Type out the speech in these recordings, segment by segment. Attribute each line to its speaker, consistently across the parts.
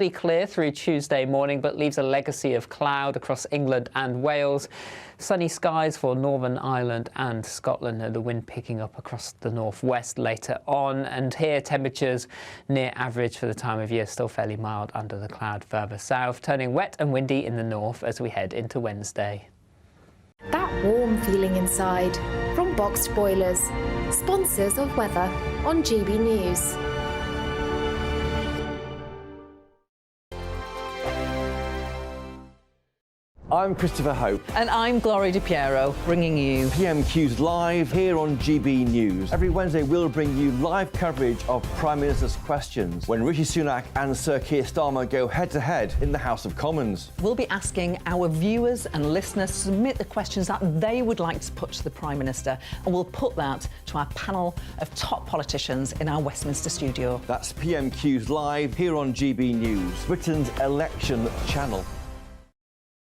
Speaker 1: Pretty clear through Tuesday morning, but leaves a legacy of cloud across England and Wales. Sunny skies for Northern Ireland and Scotland, and the wind picking up across the northwest later on. And here, temperatures near average for the time of year, still fairly mild under the cloud further south, turning wet and windy in the north as we head into Wednesday.
Speaker 2: That warm feeling inside from Boxed Boilers, sponsors of weather on GB News.
Speaker 3: I'm Christopher Hope.
Speaker 4: And I'm Gloria Di Piero, bringing you
Speaker 3: PMQ's live here on GB News. Every Wednesday we'll bring you live coverage of Prime Minister's questions when Rishi Sunak and Sir Keir Starmer go head-to-head in the House of Commons.
Speaker 4: We'll be asking our viewers and listeners to submit the questions that they would like to put to the Prime Minister, and we'll put that to our panel of top politicians in our Westminster studio.
Speaker 3: That's PMQ's live here on GB News, Britain's election channel.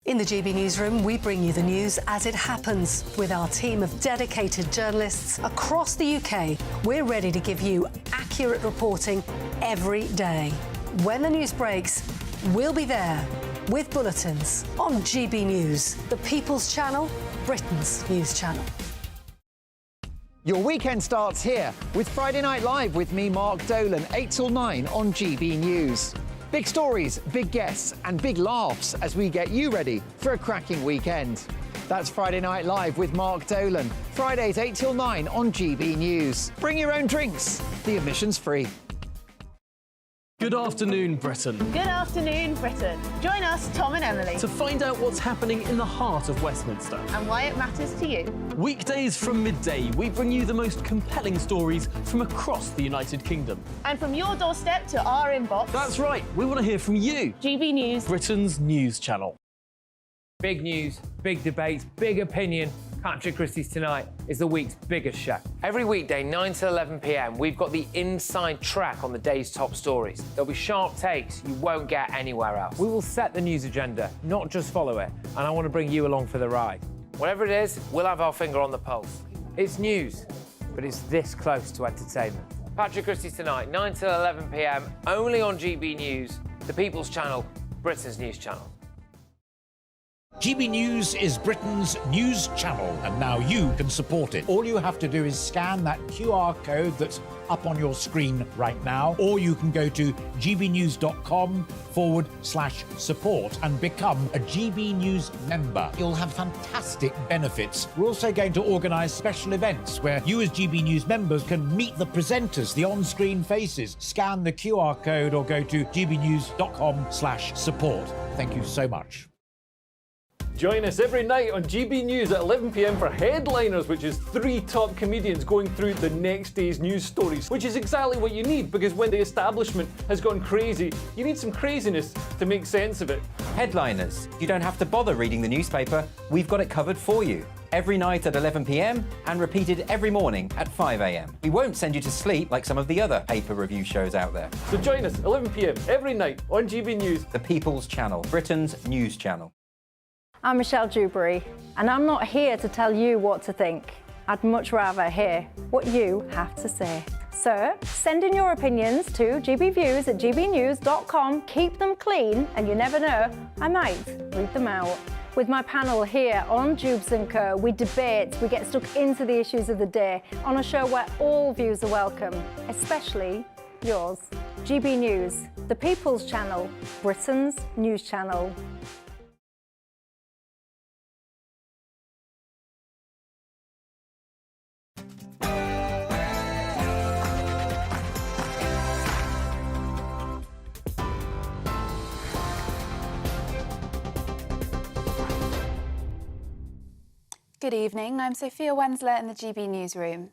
Speaker 5: In the GB Newsroom, we bring you the news as it happens. With our team of dedicated journalists across the UK, we're ready to give you accurate reporting every day. When the news breaks, we'll be there with bulletins on GB News, the People's Channel, Britain's news channel.
Speaker 6: Your weekend starts here with Friday Night Live with me, Mark Dolan, 8 till 9 on GB News. Big stories, big guests and big laughs as we get you ready for a cracking weekend. That's Friday Night Live with Mark Dolan. Fridays 8 till 9 on GB News. Bring your own drinks. The admission's free.
Speaker 7: Good afternoon, Britain.
Speaker 8: Good afternoon, Britain. Join us, Tom and Emily,
Speaker 7: To find out what's happening in the heart of Westminster.
Speaker 8: and why it matters to you.
Speaker 7: Weekdays from midday, we bring you the most compelling stories from across the United Kingdom.
Speaker 8: And from your doorstep to our inbox,
Speaker 7: That's right, we want to hear from you,
Speaker 8: GB News.
Speaker 7: Britain's news channel.
Speaker 9: Big news, big debates, big opinion. Patrick Christie's Tonight is the week's biggest show. Every weekday, 9 to 11 p.m, we've got the inside track on the day's top stories. There'll be sharp takes you won't get anywhere else. We will set the news agenda, not just follow it, and I want to bring you along for the ride. Whatever it is, we'll have our finger on the pulse. It's news, but it's this close to entertainment. Patrick Christie's Tonight, 9 to 11 p.m, only on GB News, the People's Channel, Britain's news channel.
Speaker 10: GB News is Britain's news channel, and now you can support it. All you have to do is scan that QR code that's up on your screen right now, or you can go to gbnews.com/support and become a GB News member. You'll have fantastic benefits. We're also going to organise special events where you as GB News members can meet the presenters, the on-screen faces. Scan the QR code or go to gbnews.com/support. Thank you so much.
Speaker 7: Join us every night on GB News at 11 p.m. for Headliners, which is 3 top comedians going through the next day's news stories, which is exactly what you need, because when the establishment has gone crazy, you need some craziness to make sense of it.
Speaker 11: Headliners. You don't have to bother reading the newspaper. We've got it covered for you. Every night at 11 p.m. and repeated every morning at 5 a.m. We won't send you to sleep like some of the other paper review shows out there.
Speaker 7: So join us 11 p.m. every night on GB News,
Speaker 11: the People's Channel, Britain's news channel.
Speaker 12: I'm Michelle Dewberry, and I'm not here to tell you what to think. I'd much rather hear what you have to say. So, send in your opinions to gbviews@gbnews.com. Keep them clean, and you never know, I might read them out. With my panel here on Jubes & Co, we debate, we get stuck into the issues of the day on a show where all views are welcome, especially yours. GB News, the People's Channel, Britain's news channel.
Speaker 13: Good evening, I'm Sophia Wensler in the GB Newsroom.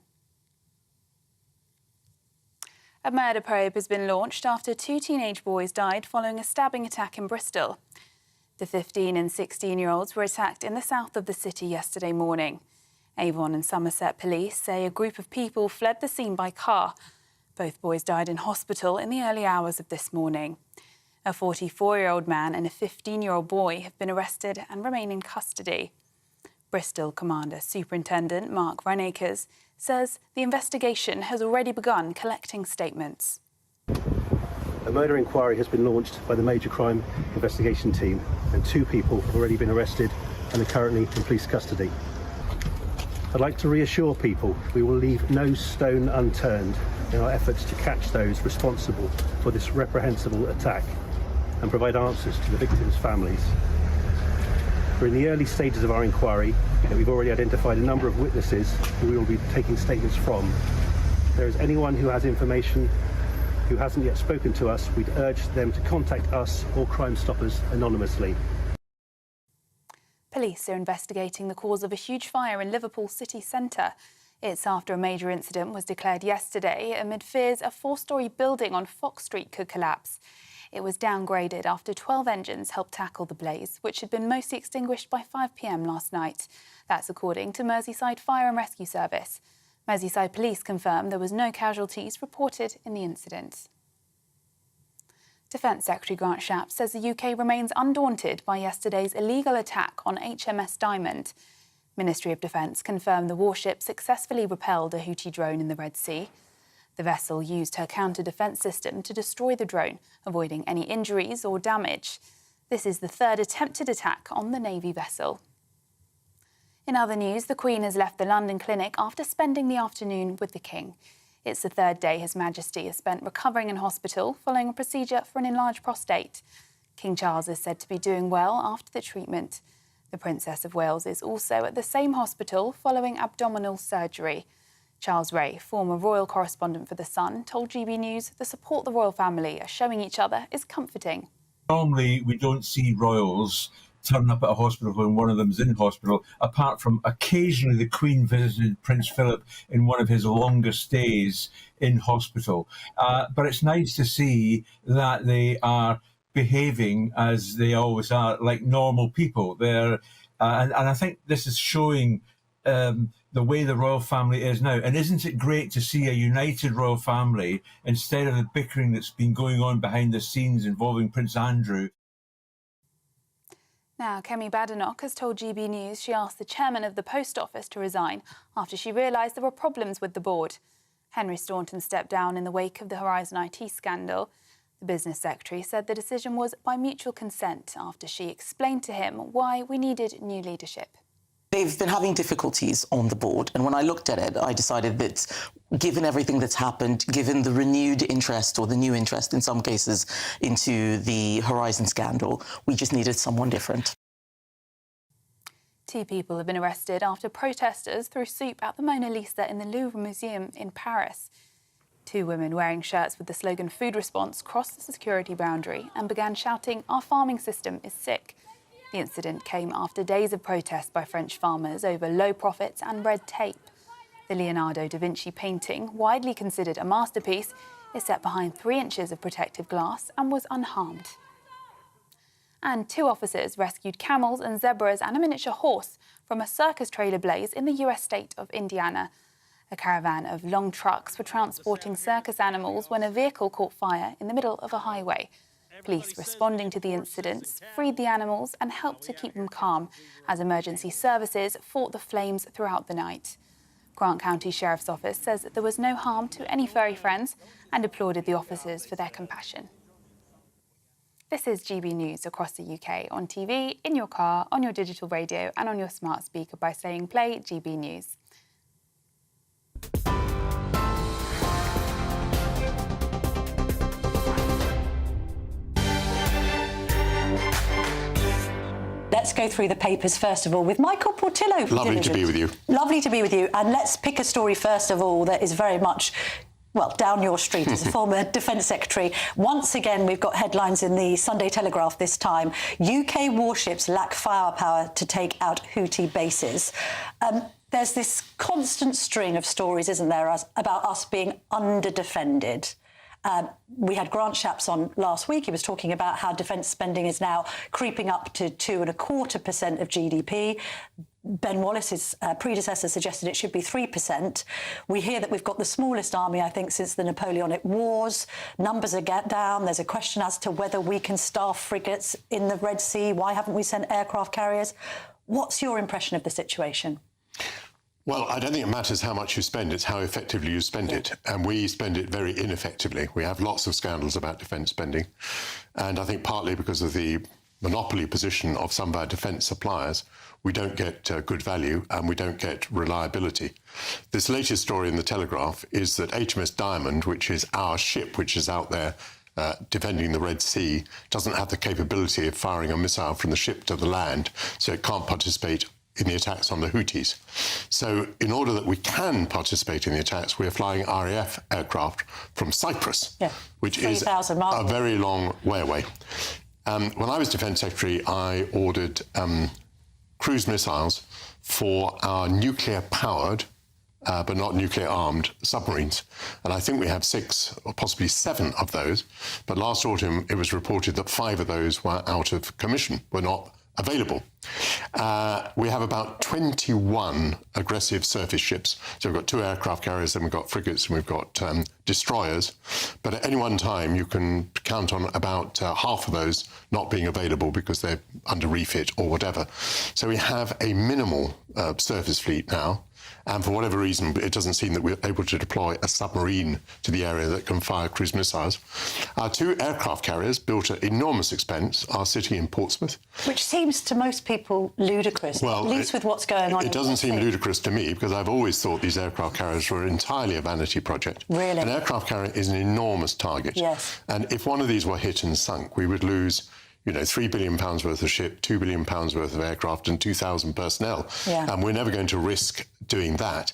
Speaker 13: A murder probe has been launched after 2 teenage boys died following a stabbing attack in Bristol. The 15 and 16-year-olds were attacked in the south of the city yesterday morning. Avon and Somerset police say a group of people fled the scene by car. Both boys died in hospital in the early hours of this morning. A 44-year-old man and a 15-year-old boy have been arrested and remain in custody. Bristol Commander Superintendent Mark Renacres says the investigation has already begun collecting statements.
Speaker 14: A murder inquiry has been launched by the Major Crime Investigation Team, and 2 people have already been arrested and are currently in police custody. I'd like to reassure people we will leave no stone unturned in our efforts to catch those responsible for this reprehensible attack and provide answers to the victims' families. We're in the early stages of our inquiry, and we've already identified a number of witnesses who we will be taking statements from. If there is anyone who has information who hasn't yet spoken to us, we'd urge them to contact us or Crime Stoppers anonymously.
Speaker 13: Police are investigating the cause of a huge fire in Liverpool city centre. It's after a major incident was declared yesterday amid fears a 4-storey building on Fox Street could collapse. It was downgraded after 12 engines helped tackle the blaze, which had been mostly extinguished by 5 p.m. last night. That's according to Merseyside Fire and Rescue Service. Merseyside Police confirmed there was no casualties reported in the incident. Defence Secretary Grant Shapps says the UK remains undaunted by yesterday's illegal attack on HMS Diamond. Ministry of Defence confirmed the warship successfully repelled a Houthi drone in the Red Sea. The vessel used her counter-defence system to destroy the drone, avoiding any injuries or damage. This is the 3rd attempted attack on the Navy vessel. In other news, the Queen has left the London clinic after spending the afternoon with the King. It's the 3rd day His Majesty has spent recovering in hospital following a procedure for an enlarged prostate. King Charles is said to be doing well after the treatment. The Princess of Wales is also at the same hospital following abdominal surgery. Charles Ray, former royal correspondent for The Sun, told GB News the support the royal family are showing each other is comforting.
Speaker 15: Normally, we don't see royals turn up at a hospital when one of them's in hospital, apart from occasionally the Queen visited Prince Philip in one of his longest stays in hospital. But it's nice to see that they are behaving as they always are, like normal people. And I think this is showing the way the royal family is now. And isn't it great to see a united royal family instead of the bickering that's been going on behind the scenes involving Prince Andrew?
Speaker 13: Now, Kemi Badenoch has told GB News she asked the chairman of the Post Office to resign after she realised there were problems with the board. Henry Staunton stepped down in the wake of the Horizon IT scandal. The business secretary said the decision was by mutual consent after she explained to him why we needed new leadership.
Speaker 16: They've been having difficulties on the board, and when I looked at it, I decided that given everything that's happened, given the renewed interest, or the new interest in some cases, into the Horizon scandal, we just needed someone different.
Speaker 13: 2 people have been arrested after protesters threw soup at the Mona Lisa in the Louvre Museum in Paris. 2 women wearing shirts with the slogan Food Response crossed the security boundary and began shouting, "Our farming system is sick." The incident came after days of protest by French farmers over low profits and red tape. The Leonardo da Vinci painting, widely considered a masterpiece, is set behind 3 inches of protective glass and was unharmed. And 2 officers rescued camels and zebras and a miniature horse from a circus trailer blaze in the US state of Indiana. A caravan of long trucks were transporting circus animals when a vehicle caught fire in the middle of a highway. Police responding to the incidents freed the animals and helped to keep them calm as emergency services fought the flames throughout the night. Grant County Sheriff's Office says that there was no harm to any furry friends and applauded the officers for their compassion. This is GB News across the UK on TV, in your car, on your digital radio and on your smart speaker by saying play GB News.
Speaker 17: Let's go through the papers first of all with Michael Portillo.
Speaker 18: Lovely to be with you.
Speaker 17: Lovely to be with you. And let's pick a story first of all that is very much, well, down your street as a former Defence Secretary. Once again, we've got headlines in the Sunday Telegraph this time. UK warships lack firepower to take out Houthi bases. There's this constant string of stories, isn't there, about us being under-defended. We had Grant Shapps on last week. He was talking about how defence spending is now creeping up to 2.25% of GDP. Ben Wallace's predecessor suggested it should be 3%. We hear that we've got the smallest army, I think, since the Napoleonic Wars. Numbers are down. There's a question as to whether we can staff frigates in the Red Sea. Why haven't we sent aircraft carriers? What's your impression of the situation?
Speaker 18: Well, I don't think it matters how much you spend, it's how effectively you spend it. And we spend it very ineffectively. We have lots of scandals about defence spending. And I think partly because of the monopoly position of some of our defence suppliers, we don't get good value and we don't get reliability. This latest story in the Telegraph is that HMS Diamond, which is our ship, which is out there defending the Red Sea, doesn't have the capability of firing a missile from the ship to the land, so it can't participate in the attacks on the Houthis. So in order that we can participate in the attacks, we're flying RAF aircraft from Cyprus, which is a very long way away. When I was Defence Secretary, I ordered cruise missiles for our nuclear-powered, but not nuclear-armed submarines. And I think we have 6 or possibly 7 of those. But last autumn, it was reported that 5 of those were out of commission, were not available. We have about 21 aggressive surface ships. So we've got 2 aircraft carriers, then we've got frigates, and we've got destroyers. But at any one time, you can count on about half of those not being available because they're under refit or whatever. So we have a minimal surface fleet now. And for whatever reason, it doesn't seem that we're able to deploy a submarine to the area that can fire cruise missiles. Our 2 aircraft carriers, built at enormous expense, are sitting in Portsmouth.
Speaker 17: Which seems to most people ludicrous, at least with what's going on.
Speaker 18: It doesn't seem ludicrous to me, because I've always thought these aircraft carriers were entirely a vanity project.
Speaker 17: Really?
Speaker 18: An aircraft carrier is an enormous target.
Speaker 17: Yes.
Speaker 18: And if one of these were hit and sunk, we would lose, you know, £3 billion worth of ship, £2 billion worth of aircraft and 2,000 personnel.
Speaker 17: Yeah.
Speaker 18: And we're never going to risk doing that.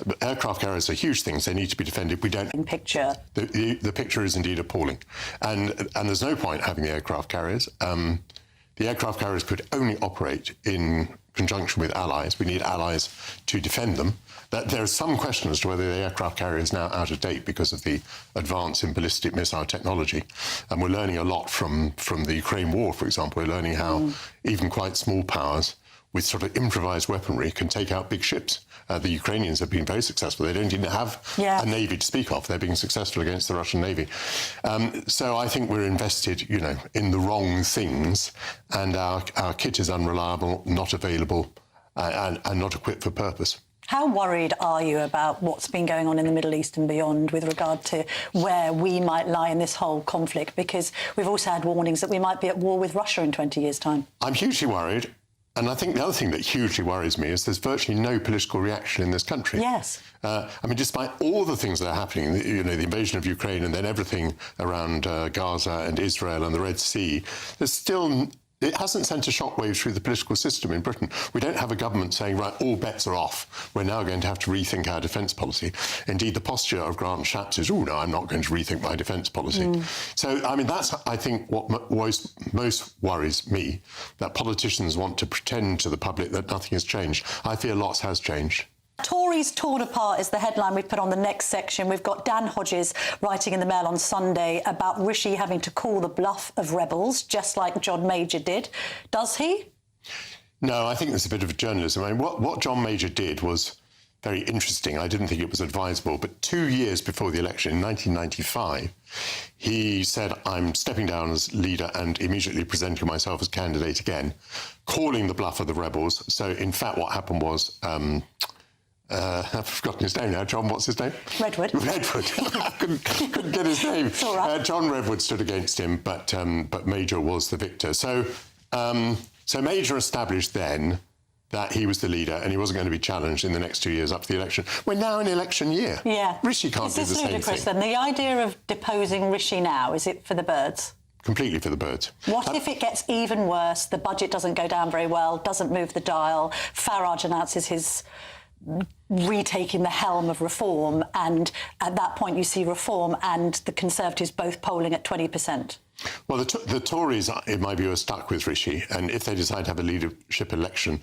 Speaker 18: But aircraft carriers are huge things. They need to be defended. We don't...
Speaker 17: Picture.
Speaker 18: The picture is indeed appalling. And there's no point having the aircraft carriers. The aircraft carriers could only operate in conjunction with allies. We need allies to defend them. There is some question as to whether the aircraft carrier is now out of date because of the advance in ballistic missile technology. And we're learning a lot from the Ukraine war, for example. We're learning how even quite small powers with sort of improvised weaponry can take out big ships. The Ukrainians have been very successful. They don't even have a navy to speak of. They're being successful against the Russian navy. So I think we're invested, you know, in the wrong things, and our kit is unreliable, not available, and not equipped for purpose.
Speaker 17: How worried are you about what's been going on in the Middle East and beyond with regard to where we might lie in this whole conflict? Because we've also had warnings that we might be at war with Russia in 20 years' time.
Speaker 18: I'm hugely worried. And I think the other thing that hugely worries me is there's virtually no political reaction in this country.
Speaker 17: Yes.
Speaker 18: I mean, despite all the things that are happening, you know, the invasion of Ukraine and then everything around Gaza and Israel and the Red Sea, there's still... It hasn't sent a shockwave through the political system in Britain. We don't have a government saying, right, all bets are off. We're now going to have to rethink our defence policy. Indeed, the posture of Grant Shapps is, oh, no, I'm not going to rethink my defence policy. So, I mean, that's, I think, what most worries me, that politicians want to pretend to the public that nothing has changed. I fear lots has changed.
Speaker 17: Tories torn apart is the headline we put on the next section. We've got Dan Hodges writing in the Mail on Sunday about Rishi having to call the bluff of rebels, just like John Major did. Does he?
Speaker 18: No, I think there's a bit of journalism. I mean, what John Major did was very interesting. I didn't think it was advisable. But 2 years before the election, in 1995, he said, I'm stepping down as leader and immediately presenting myself as candidate again, calling the bluff of the rebels. So, in fact, what happened was... I've forgotten his name now. John, what's his name?
Speaker 17: Redwood.
Speaker 18: Redwood. couldn't get his name.
Speaker 17: It's all right.
Speaker 18: John Redwood stood against him, but Major was the victor. So Major established then that he was the leader and he wasn't going to be challenged in the next 2 years up to the election. We're now in election year.
Speaker 17: Yeah.
Speaker 18: Rishi can't do the same thing.
Speaker 17: Is this ludicrous then? The idea of deposing Rishi now, is it for the birds?
Speaker 18: Completely for the birds.
Speaker 17: What if it gets even worse? The budget doesn't go down very well, doesn't move the dial. Farage announces his... retaking the helm of reform, and at that point you see reform and the Conservatives both polling at 20%.
Speaker 18: Well, the Tories, in my view, are stuck with Rishi, and if they decide to have a leadership election,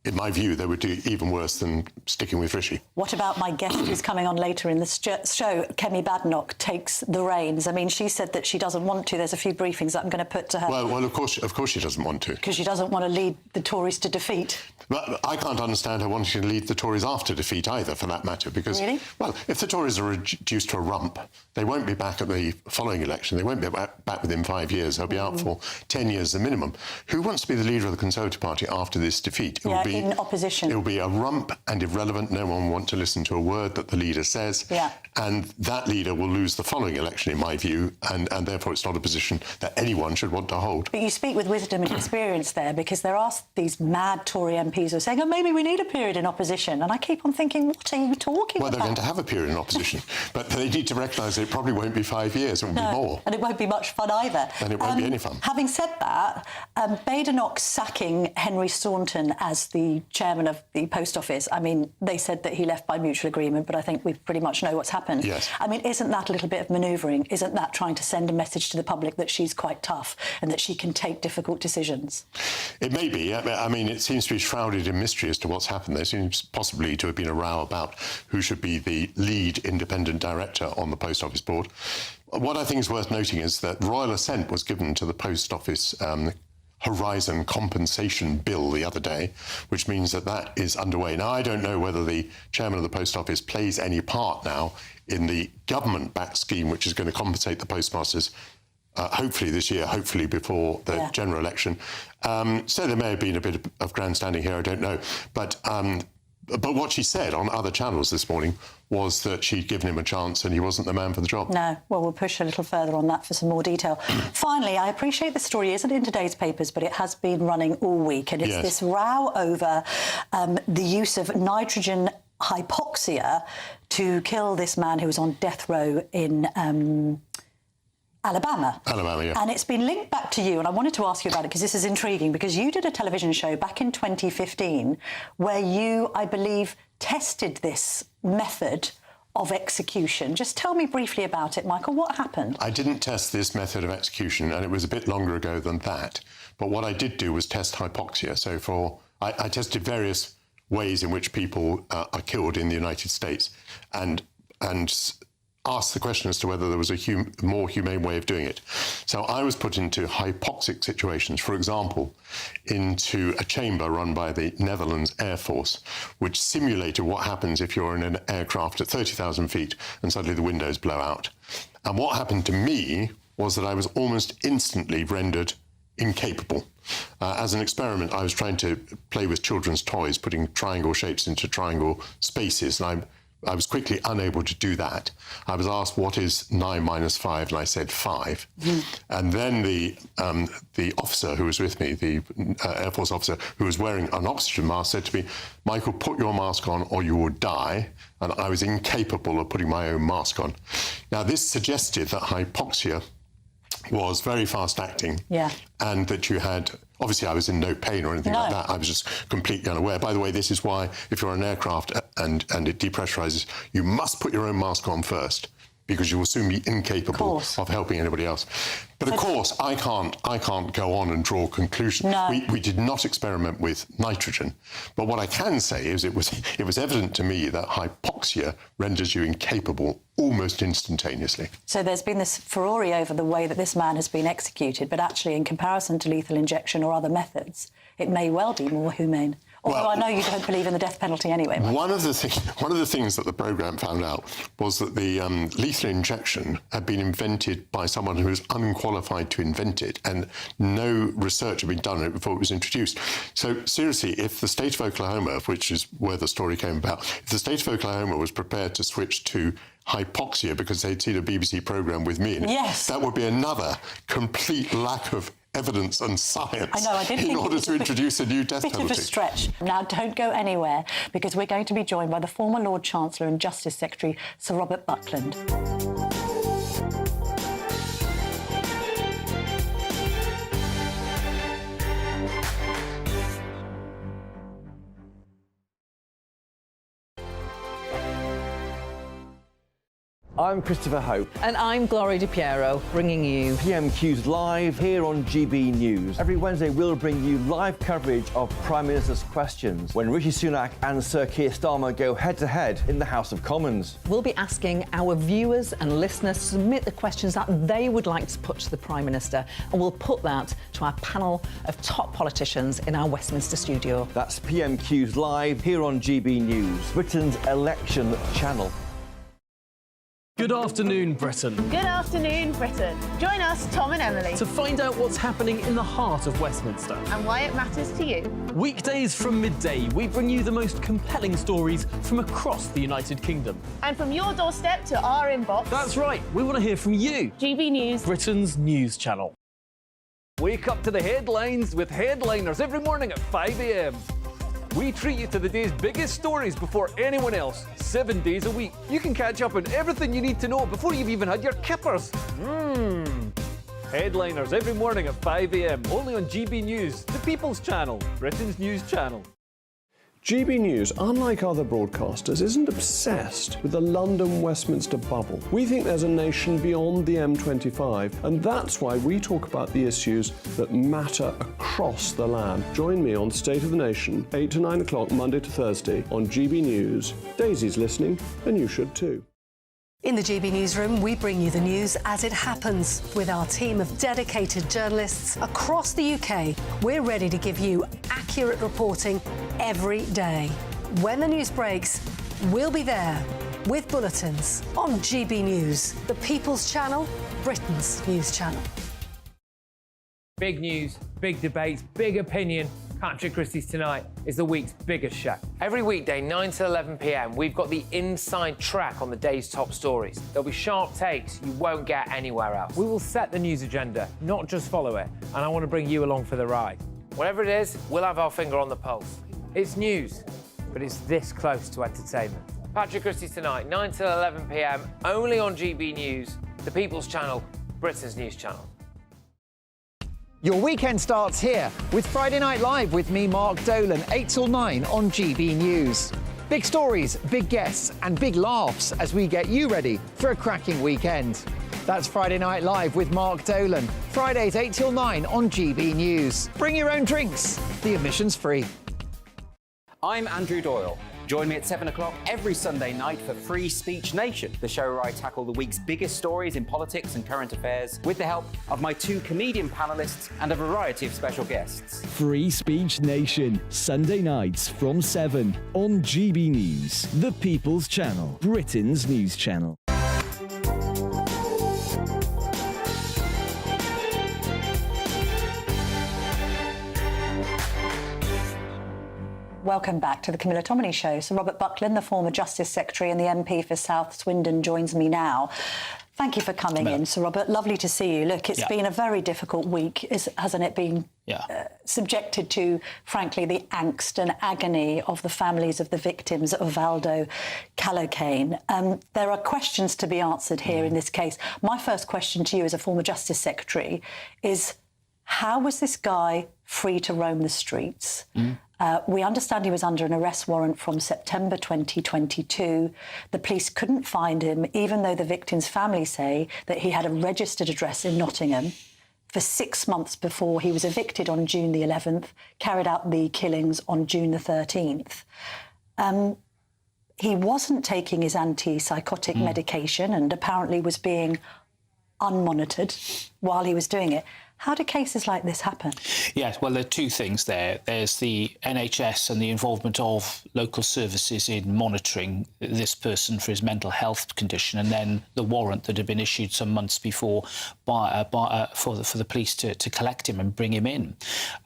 Speaker 18: in my view, they would do even worse than sticking with Rishi.
Speaker 17: What about my guest who's coming on later in the show? Kemi Badenoch takes the reins. I mean, she said that she doesn't want to. There's a few briefings that I'm going to put to her.
Speaker 18: Well, of course she doesn't want to.
Speaker 17: Because she doesn't want to lead the Tories to defeat.
Speaker 18: But I can't understand her wanting to lead the Tories after defeat either, for that matter, because...
Speaker 17: Really?
Speaker 18: Well, if the Tories are reduced to a rump, they won't be back at the following election. They won't be back within 5 years. They'll be out for 10 years as a minimum. Who wants to be the leader of the Conservative Party after this defeat? It would be
Speaker 17: in opposition.
Speaker 18: It will be a rump and irrelevant. No one will want to listen to a word that the leader says.
Speaker 17: Yeah.
Speaker 18: And that leader will lose the following election, in my view, and therefore it's not a position that anyone should want to hold.
Speaker 17: But you speak with wisdom and experience there, because there are these mad Tory MPs who are saying, oh, maybe we need a period in opposition. And I keep on thinking, what are you talking about?
Speaker 18: Well, they're going to have a period in opposition, but they need to recognise that it probably won't be 5 years, it will be more.
Speaker 17: And it won't be much fun either.
Speaker 18: And it won't be any fun.
Speaker 17: Having said that, Badenoch sacking Henry Staunton as the chairman of the post office, I mean, they said that he left by mutual agreement, but I think we pretty much know what's happened.
Speaker 18: Yes.
Speaker 17: I mean, isn't that a little bit of manoeuvring? Isn't that trying to send a message to the public that she's quite tough and that she can take difficult decisions?
Speaker 18: It may be. I mean, it seems to be shrouded in mystery as to what's happened. There seems possibly to have been a row about who should be the lead independent director on the Post Office Board. What I think is worth noting is that royal assent was given to the Post Office Horizon Compensation Bill the other day, which means that that is underway. Now, I don't know whether the chairman of the Post Office plays any part now in the government-backed scheme, which is going to compensate the postmasters hopefully this year, hopefully before the general election. So there may have been a bit of grandstanding here, I don't know. But what she said on other channels this morning was that she'd given him a chance and he wasn't the man for the job.
Speaker 17: No. Well, we'll push a little further on that for some more detail. Finally, I appreciate the story isn't in today's papers, but it has been running all week. And it's this row over the use of nitrogen hypoxia to kill this man who was on death row in Alabama.
Speaker 18: Alabama, yeah.
Speaker 17: And it's been linked back to you, and I wanted to ask you about it because this is intriguing, because you did a television show back in 2015 where you, I believe, tested this method of execution. Just tell me briefly about it, Michael. What happened?
Speaker 18: I didn't test this method of execution, and it was a bit longer ago than that. But what I did do was test hypoxia. So I tested various ways in which people are killed in the United States, and asked the question as to whether there was a more humane way of doing it. So I was put into hypoxic situations, for example, into a chamber run by the Netherlands Air Force, which simulated what happens if you're in an aircraft at 30,000 feet and suddenly the windows blow out. And what happened to me was that I was almost instantly rendered incapable. As an experiment, I was trying to play with children's toys, putting triangle shapes into triangle spaces, and I was quickly unable to do that. I was asked, what is 9 minus 5? And I said 5. And then the officer who was with me, the Air Force officer who was wearing an oxygen mask, said to me, Michael, put your mask on or you will die. And I was incapable of putting my own mask on. Now, this suggested that hypoxia was very fast acting, and that you had, obviously I was in no pain or anything like that, I was just completely unaware. By the way, this is why if you're on an aircraft and it depressurizes, you must put your own mask on first, because you will soon be incapable of helping anybody else. But of course, I can't go on and draw conclusions. We did not experiment with nitrogen. But what I can say is it was evident to me that hypoxia renders you incapable almost instantaneously.
Speaker 17: So there's been this furore over the way that this man has been executed, but actually in comparison to lethal injection or other methods, it may well be more humane. Although I know you don't believe in the death penalty anyway.
Speaker 18: One of the things that the programme found out was that the lethal injection had been invented by someone who was unqualified to invent it, and no research had been done on it before it was introduced. So seriously, if the state of Oklahoma, which is where the story came about, if the state of Oklahoma was prepared to switch to hypoxia because they'd seen a BBC programme with me in it, that would be another complete lack of evidence and science in order to introduce a new death penalty.
Speaker 17: Bit of a stretch. Now, don't go anywhere, because we're going to be joined by the former Lord Chancellor and Justice Secretary, Sir Robert Buckland.
Speaker 3: I'm Christopher Hope.
Speaker 4: And I'm Gloria Di Piero, bringing you
Speaker 3: PMQ's Live here on GB News. Every Wednesday, we'll bring you live coverage of Prime Minister's questions when Rishi Sunak and Sir Keir Starmer go head-to-head in the House of Commons.
Speaker 4: We'll be asking our viewers and listeners to submit the questions that they would like to put to the Prime Minister, and we'll put that to our panel of top politicians in our Westminster studio.
Speaker 3: That's PMQ's Live here on GB News, Britain's election channel.
Speaker 19: Good afternoon, Britain.
Speaker 8: Good afternoon, Britain. Join us, Tom and Emily,
Speaker 19: To find out what's happening in the heart of Westminster.
Speaker 8: and why it matters to you.
Speaker 19: Weekdays from midday, we bring you the most compelling stories from across the United Kingdom.
Speaker 8: And from your doorstep to our inbox.
Speaker 19: That's right, we want to hear from you.
Speaker 8: GB News,
Speaker 19: Britain's news channel.
Speaker 7: Wake up to the headlines with Headliners every morning at 5 a.m. We treat you to the day's biggest stories before anyone else, 7 days a week. You can catch up on everything you need to know before you've even had your kippers. Headliners every morning at 5 a.m. only on GB News, the People's Channel, Britain's news channel.
Speaker 20: GB News, unlike other broadcasters, isn't obsessed with the London-Westminster bubble. We think there's a nation beyond the M25, and that's why we talk about the issues that matter across the land. Join me on State of the Nation, 8 to 9 o'clock, Monday to Thursday, on GB News. Daisy's listening, and you should too.
Speaker 5: In the GB Newsroom, we bring you the news as it happens. With our team of dedicated journalists across the UK, we're ready to give you accurate reporting every day. When the news breaks, we'll be there with bulletins on GB News, the People's Channel, Britain's news channel.
Speaker 9: Big news, big debates, big opinion. Patrick Christie's Tonight is the week's biggest show. Every weekday, 9 to 11 p.m, we've got the inside track on the day's top stories. There'll be sharp takes you won't get anywhere else. We will set the news agenda, not just follow it, and I want to bring you along for the ride. Whatever it is, we'll have our finger on the pulse. It's news, but it's this close to entertainment. Patrick Christie's Tonight, 9 to 11 p.m, only on GB News, the People's Channel, Britain's news channel.
Speaker 6: Your weekend starts here with Friday Night Live with me, Mark Dolan, 8 till 9 on GB News. Big stories, big guests and big laughs as we get you ready for a cracking weekend. That's Friday Night Live with Mark Dolan. Fridays 8 till 9 on GB News. Bring your own drinks. The admission's free.
Speaker 11: I'm Andrew Doyle. Join me at 7 o'clock every Sunday night for Free Speech Nation, the show where I tackle the week's biggest stories in politics and current affairs with the help of my two comedian panellists and a variety of special guests.
Speaker 21: Free Speech Nation, Sunday nights from 7 on GB News, the People's Channel, Britain's news channel.
Speaker 17: Welcome back to the Camilla Tominey Show. Sir Robert Buckland, the former Justice Secretary and the MP for South Swindon, joins me now. Thank you for coming in, Sir Robert. Lovely to see you. Look, it's been a very difficult week, hasn't it been? Subjected to, frankly, the angst and agony of the families of the victims of Valdo Calocane. There are questions to be answered here in this case. My first question to you as a former Justice Secretary is, how was this guy free to roam the streets? We understand he was under an arrest warrant from September 2022. The police couldn't find him, even though the victim's family say that he had a registered address in Nottingham for 6 months before he was evicted on June the 11th, carried out the killings on June the 13th. He wasn't taking his antipsychotic medication and apparently was being unmonitored while he was doing it. How do cases like this happen?
Speaker 22: Yes, well, there are two things there. There's the NHS and the involvement of local services in monitoring this person for his mental health condition, and then the warrant that had been issued some months before for the police to collect him and bring him in.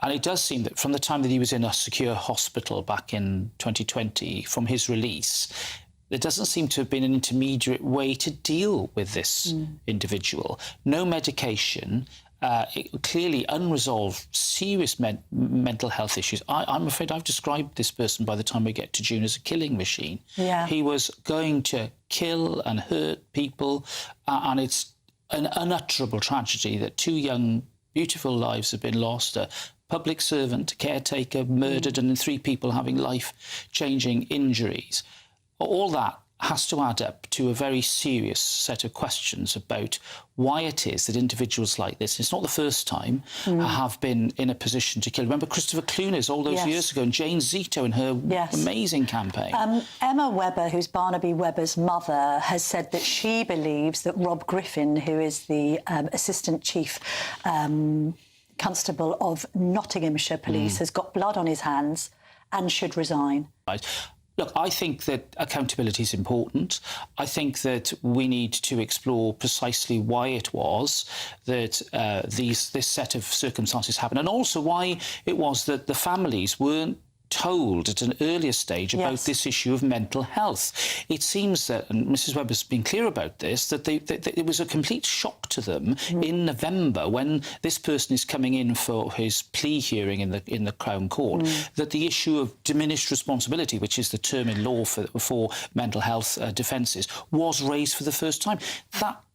Speaker 22: And it does seem that from the time that he was in a secure hospital back in 2020, from his release, there doesn't seem to have been an intermediate way to deal with this individual. No medication, clearly unresolved, serious mental health issues. I'm afraid I've described this person by the time we get to June as a killing machine.
Speaker 17: Yeah.
Speaker 22: He was going to kill and hurt people, and it's an unutterable tragedy that two young, beautiful lives have been lost. A public servant, a caretaker murdered, and then 3 people having life-changing injuries. All that has to add up to a very serious set of questions about why it is that individuals like this, it's not the first time, have been in a position to kill. Remember Christopher Clunies all those years ago, and Jane Zito and her amazing campaign.
Speaker 17: Emma Webber, who's Barnaby Webber's mother, has said that she believes that Rob Griffin, who is the Assistant Chief Constable of Nottinghamshire Police, has got blood on his hands and should resign.
Speaker 22: Right. Look, I think that accountability is important. I think that we need to explore precisely why it was that this set of circumstances happened, and also why it was that the families weren't told at an earlier stage about this issue of mental health. It seems that, and Mrs Webb has been clear about this, that it was a complete shock to them in November when this person is coming in for his plea hearing in the Crown Court, that the issue of diminished responsibility, which is the term in law for mental health defences, was raised for the first time.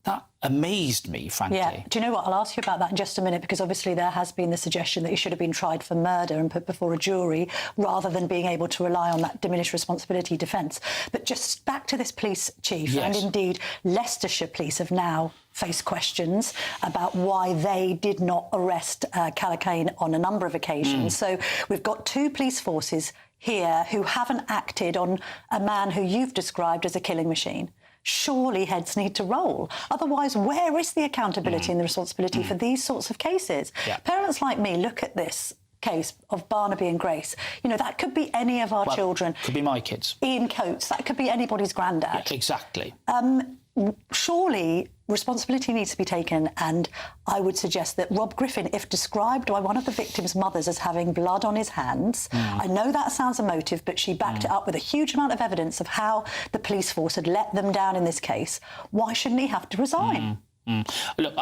Speaker 22: That amazed me, frankly.
Speaker 17: Yeah. Do you know what? I'll ask you about that in just a minute, because obviously there has been the suggestion that he should have been tried for murder and put before a jury rather than being able to rely on that diminished responsibility defence. But just back to this police chief, and indeed Leicestershire Police have now faced questions about why they did not arrest Callaghan on a number of occasions. So we've got two police forces here who haven't acted on a man who you've described as a killing machine. Surely heads need to roll. Otherwise, where is the accountability and the responsibility for these sorts of cases? Parents like me look at this case of Barnaby and Grace. You know, that could be any of our children.
Speaker 22: Could be my kids.
Speaker 17: Ian Coates, that could be anybody's granddad.
Speaker 22: Yeah, exactly.
Speaker 17: Surely responsibility needs to be taken, and I would suggest that Rob Griffin, if described by one of the victims' mothers as having blood on his hands, I know that sounds emotive, but she backed it up with a huge amount of evidence of how the police force had let them down in this case. Why shouldn't he have to resign?
Speaker 22: Look,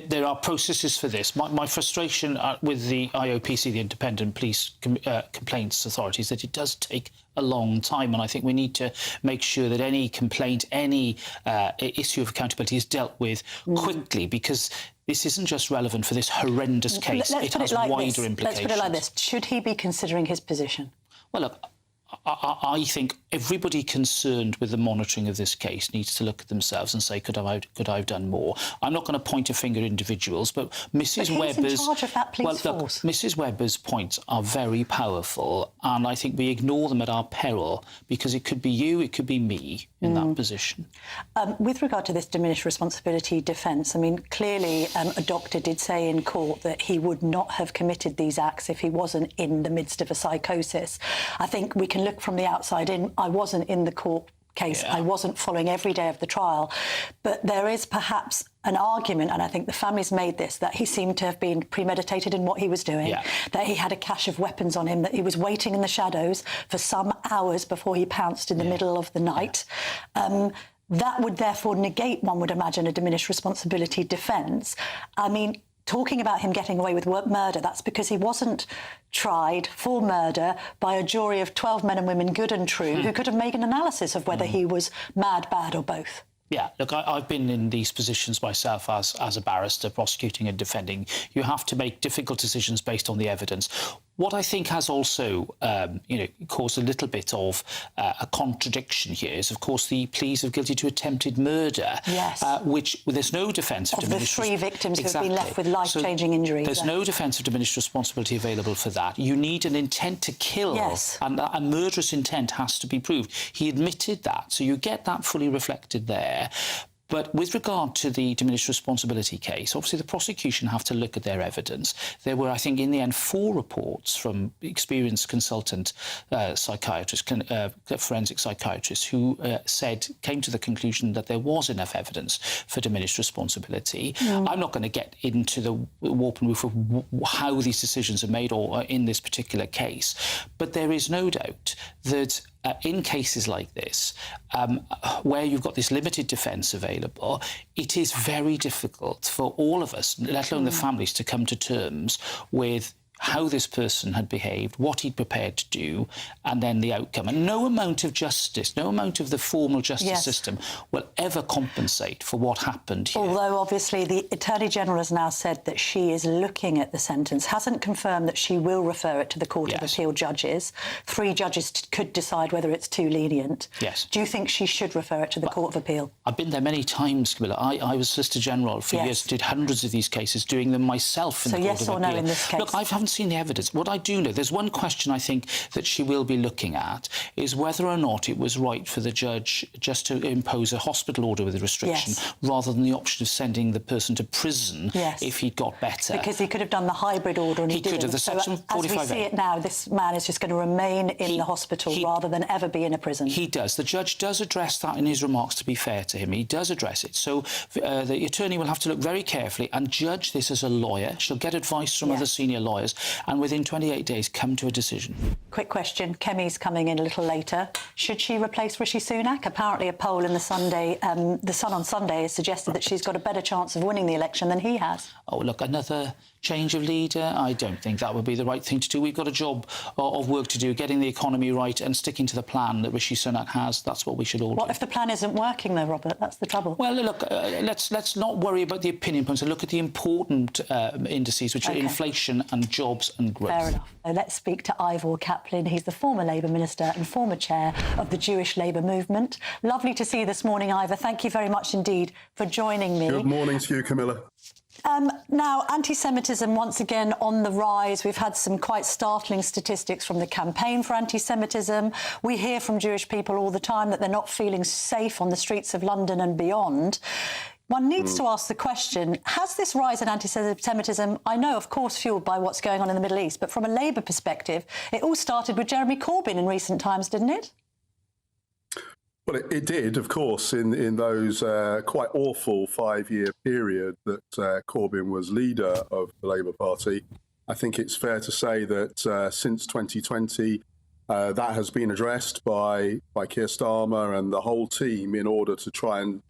Speaker 22: there are processes for this. My frustration with the IOPC, the Independent Police Complaints Authority, is that it does take a long time, and I think we need to make sure that any complaint, any issue of accountability is dealt with quickly, because this isn't just relevant for this horrendous case. It has wider implications.
Speaker 17: Let's put it like this. Should he be considering his position?
Speaker 22: Well, look, I think everybody concerned with the monitoring of this case needs to look at themselves and say, could I have done more? I'm not going to point a finger at individuals, but Mrs. Webber's...
Speaker 17: in charge of that police force?
Speaker 22: Mrs. Webber's points are very powerful, and I think we ignore them at our peril, because it could be you, it could be me in that position.
Speaker 17: With regard to this diminished responsibility defence, I mean, clearly a doctor did say in court that he would not have committed these acts if he wasn't in the midst of a psychosis. I think we can look from the outside in. I wasn't in the court case. I wasn't following every day of the trial. But there is perhaps an argument, and I think the family's made this, that he seemed to have been premeditated in what he was doing, that he had a cache of weapons on him, that he was waiting in the shadows for some hours before he pounced in the middle of the night. That would therefore negate, one would imagine, a diminished responsibility defence. I mean, talking about him getting away with murder, that's because he wasn't tried for murder by a jury of 12 men and women, good and true, who could have made an analysis of whether he was mad, bad or both.
Speaker 22: Yeah, look, I've been in these positions myself as a barrister, prosecuting and defending. You have to make difficult decisions based on the evidence. What I think has also, caused a little bit of a contradiction here is, of course, the pleas of guilty to attempted murder, which there's no defence of diminished...
Speaker 17: Of the 3 victims who have been left with life-changing injuries.
Speaker 22: There's no defence of diminished responsibility available for that. You need an intent to kill, and a murderous intent has to be proved. He admitted that, so you get that fully reflected there. But with regard to the diminished responsibility case, obviously the prosecution have to look at their evidence. There were, I think, in the end, 4 reports from experienced consultant psychiatrists, forensic psychiatrists, who came to the conclusion that there was enough evidence for diminished responsibility. I'm not going to get into the warp and woof of how these decisions are made or in this particular case, but there is no doubt that in cases like this, where you've got this limited defence available, it is very difficult for all of us, let alone the families, to come to terms with how this person had behaved, what he'd prepared to do, and then the outcome. And no amount of justice, no amount of the formal justice system will ever compensate for what happened here.
Speaker 17: Although, obviously, the Attorney-General has now said that she is looking at the sentence, hasn't confirmed that she will refer it to the Court of Appeal judges. 3 judges could decide whether it's too lenient. Do you think she should refer it to the Court of Appeal?
Speaker 22: I've been there many times, Camilla. I was Solicitor General for years, did hundreds of these cases, doing them myself in the Court of Appeal.
Speaker 17: So yes or no in this case?
Speaker 22: Look, I haven't seen the evidence. What I do know, there's one question I think that she will be looking at, is whether or not it was right for the judge just to impose a hospital order with a restriction rather than the option of sending the person to prison if he'd got better.
Speaker 17: Because he could have done the hybrid order and he didn't.
Speaker 22: Could have. The Section 45A.
Speaker 17: As we see it now, this man is just going to remain in the hospital rather than ever be in a prison.
Speaker 22: He does. The judge does address that in his remarks, to be fair to him. He does address it. So the attorney will have to look very carefully and judge this as a lawyer. She'll get advice from other senior lawyers and within 28 days come to a decision.
Speaker 17: Quick question. Kemi's coming in a little later. Should she replace Rishi Sunak? Apparently a poll in the Sun on Sunday has suggested that she's got a better chance of winning the election than he has.
Speaker 22: Oh, look, another change of leader? I don't think that would be the right thing to do. We've got a job of work to do, getting the economy right and sticking to the plan that Rishi Sunak has. That's what we should all do.
Speaker 17: What if the plan isn't working, though, Robert? That's the trouble.
Speaker 22: Well, look, let's not worry about the opinion points and look at the important indices, which are inflation and jobs and growth.
Speaker 17: Fair enough. So let's speak to Ivor Kaplan. He's the former Labour Minister and former chair of the Jewish Labour Movement. Lovely to see you this morning, Ivor. Thank you very much indeed for joining me.
Speaker 1: Good morning to you, Camilla.
Speaker 17: Now, anti-Semitism once again on the rise. We've had some quite startling statistics from the campaign for anti-Semitism. We hear from Jewish people all the time that they're not feeling safe on the streets of London and beyond. One needs to ask the question, has this rise in anti-Semitism, I know, of course, fuelled by what's going on in the Middle East, but from a Labour perspective, it all started with Jeremy Corbyn in recent times, didn't it?
Speaker 1: Well, it did, of course, in those quite awful 5-year period that Corbyn was leader of the Labour Party. I think it's fair to say that since 2020, that has been addressed by Keir Starmer and the whole team in order to try and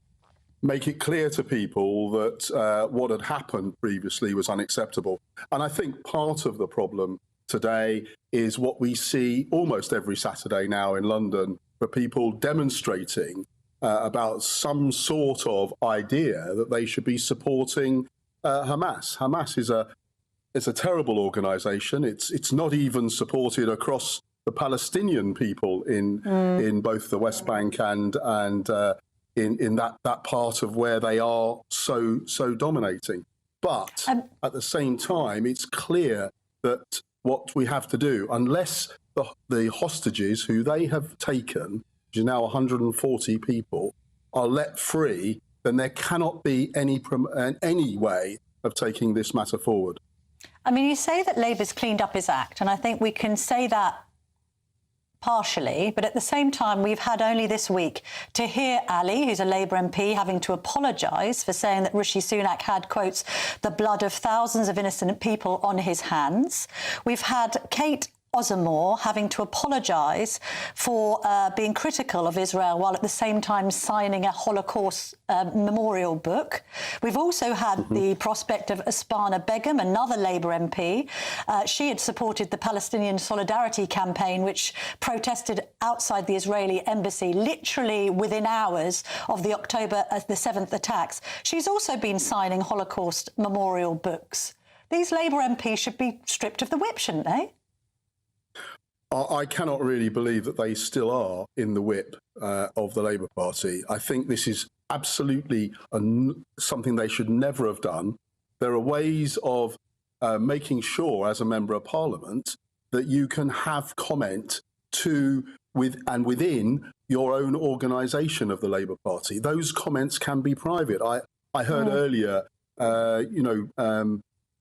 Speaker 1: make it clear to people that what had happened previously was unacceptable. And I think part of the problem today is what we see almost every Saturday now in London, for people demonstrating about some sort of idea that they should be supporting Hamas. Hamas is a terrible organisation. It's not even supported across the Palestinian people in both the West Bank and in that part of where they are so dominating. But at the same time, it's clear that what we have to do, unless the hostages who they have taken, which is now 140 people, are let free, then there cannot be any way of taking this matter forward.
Speaker 17: I mean, you say that Labour's cleaned up his act, and I think we can say that partially, but at the same time, we've had only this week to hear Ali, who's a Labour MP, having to apologise for saying that Rishi Sunak had, quotes, the blood of thousands of innocent people on his hands. We've had Kate Osamor having to apologise for being critical of Israel while at the same time signing a Holocaust memorial book. We've also had the prospect of Asmana Begum, another Labour MP. She had supported the Palestinian Solidarity campaign, which protested outside the Israeli embassy literally within hours of the October the 7th attacks. She's also been signing Holocaust memorial books. These Labour MPs should be stripped of the whip, shouldn't they?
Speaker 1: I cannot really believe that they still are in the whip of the Labour Party. I think this is absolutely something they should never have done. There are ways of making sure, as a Member of Parliament, that you can have comment within your own organisation of the Labour Party. Those comments can be private. I heard earlier,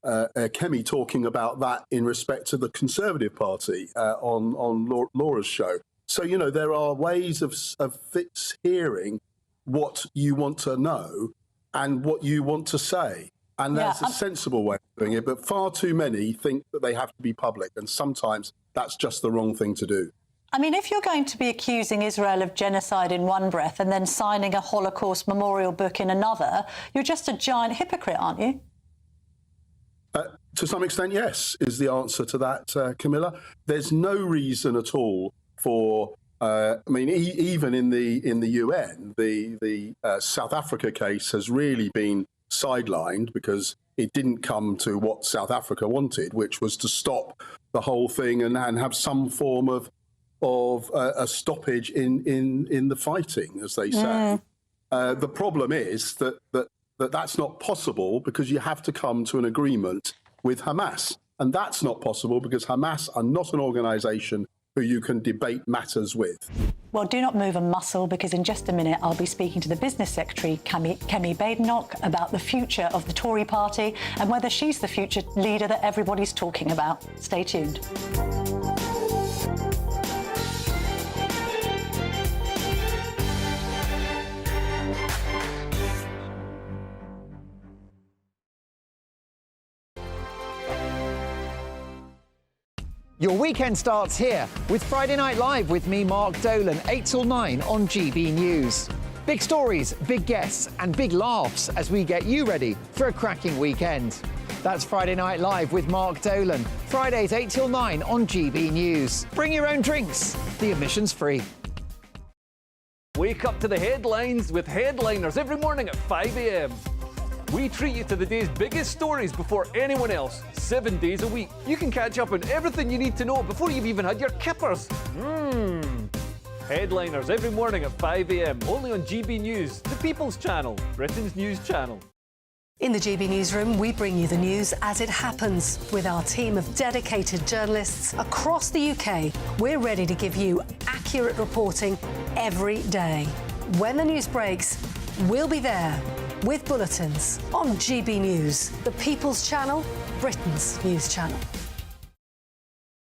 Speaker 1: Kemi talking about that in respect to the Conservative Party on Laura's show. So, there are ways of hearing what you want to know and what you want to say. And that's a sensible way of doing it. But far too many think that they have to be public. And sometimes that's just the wrong thing to do.
Speaker 17: I mean, if you're going to be accusing Israel of genocide in one breath and then signing a Holocaust memorial book in another, you're just a giant hypocrite, aren't you?
Speaker 1: To some extent, yes, is the answer to that, Camilla. There's no reason at all for, even in the UN, the South Africa case has really been sidelined because it didn't come to what South Africa wanted, which was to stop the whole thing and have some form of a stoppage in the fighting, as they say. The problem is that that's not possible because you have to come to an agreement with Hamas. And that's not possible because Hamas are not an organisation who you can debate matters with.
Speaker 17: Well, do not move a muscle, because in just a minute I'll be speaking to the Business Secretary, Kemi Badenoch, about the future of the Tory party and whether she's the future leader that everybody's talking about. Stay tuned.
Speaker 6: Your weekend starts here with Friday Night Live with me, Mark Dolan, 8 till 9 on GB News. Big stories, big guests and big laughs as we get you ready for a cracking weekend. That's Friday Night Live with Mark Dolan, Fridays 8 till 9 on GB News. Bring your own drinks, the admission's free.
Speaker 7: Wake up to the headlines with Headliners every morning at 5 a.m. We treat you to the day's biggest stories before anyone else, 7 days a week. You can catch up on everything you need to know before you've even had your kippers. Headliners every morning at 5 a.m, only on GB News, the People's Channel, Britain's news channel.
Speaker 5: In the GB Newsroom, we bring you the news as it happens. With our team of dedicated journalists across the UK, we're ready to give you accurate reporting every day. When the news breaks, we'll be there with bulletins on GB News, the People's Channel, Britain's news channel.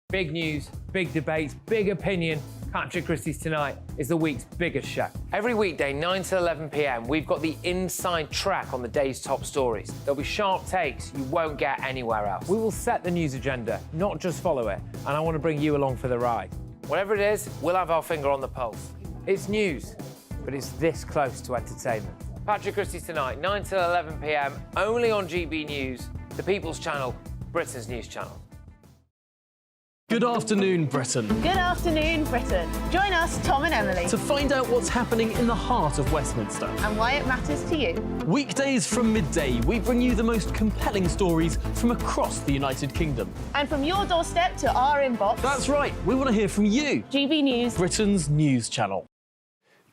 Speaker 9: Big news, big debates, big opinion. Patrick Christie's Tonight is the week's biggest show. Every weekday, 9 to 11 p.m, we've got the inside track on the day's top stories. There'll be sharp takes you won't get anywhere else. We will set the news agenda, not just follow it, and I want to bring you along for the ride. Whatever it is, we'll have our finger on the pulse. It's news, but it's this close to entertainment. Patrick Christie's Tonight, 9 to 11 p.m, only on GB News, the People's Channel, Britain's news channel.
Speaker 19: Good afternoon, Britain.
Speaker 8: Good afternoon, Britain. Join us, Tom and Emily,
Speaker 19: To find out what's happening in the heart of Westminster.
Speaker 8: and why it matters to you.
Speaker 19: Weekdays from midday, we bring you the most compelling stories from across the United Kingdom.
Speaker 8: And from your doorstep to our inbox.
Speaker 19: That's right, we want to hear from you.
Speaker 8: GB News,
Speaker 19: Britain's news channel.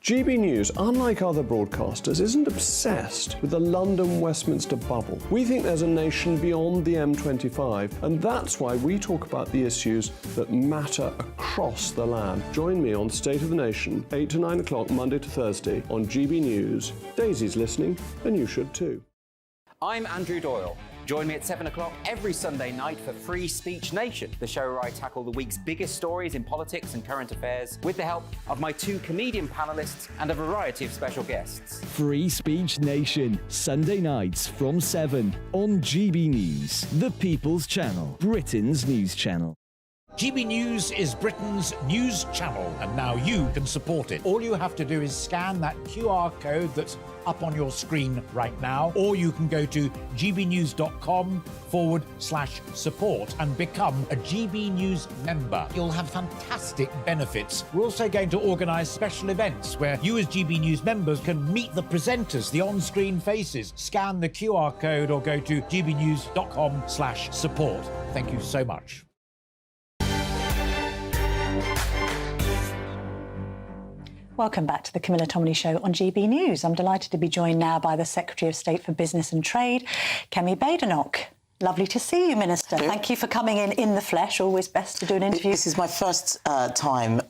Speaker 20: GB News, unlike other broadcasters, isn't obsessed with the London-Westminster bubble. We think there's a nation beyond the M25, and that's why we talk about the issues that matter across the land. Join me on State of the Nation, 8 to 9 o'clock, Monday to Thursday, on GB News. Daisy's listening, and you should too.
Speaker 11: I'm Andrew Doyle. Join me at 7 o'clock every Sunday night for Free Speech Nation, the show where I tackle the week's biggest stories in politics and current affairs with the help of my two comedian panellists and a variety of special guests.
Speaker 21: Free Speech Nation, Sunday nights from 7 on GB News, the People's Channel, Britain's news channel.
Speaker 2: GB News is Britain's news channel, and now you can support it. All you have to do is scan that QR code that's up on your screen right now, or you can go to gbnews.com/support and become a GB News member. You'll have fantastic benefits. We're also going to organise special events where you as GB News members can meet the presenters, the on-screen faces. Scan the QR code or go to gbnews.com/support. Thank you so much.
Speaker 17: Welcome back to the Camilla Tominey Show on GB News. I'm delighted to be joined now by the Secretary of State for Business and Trade, Kemi Badenoch. Lovely to see you, Minister. Thank you for coming in the flesh. Always best to do an interview.
Speaker 16: This is my first time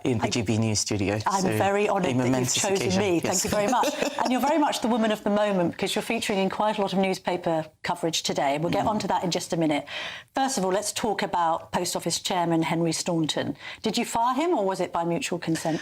Speaker 16: in the GB News studio.
Speaker 17: I'm very honoured that you've chosen me.
Speaker 16: Yes.
Speaker 17: Thank you very much. And you're very much the woman of the moment, because you're featuring in quite a lot of newspaper coverage today. We'll get onto that in just a minute. First of all, let's talk about Post Office Chairman Henry Staunton. Did you fire him, or was it by mutual consent?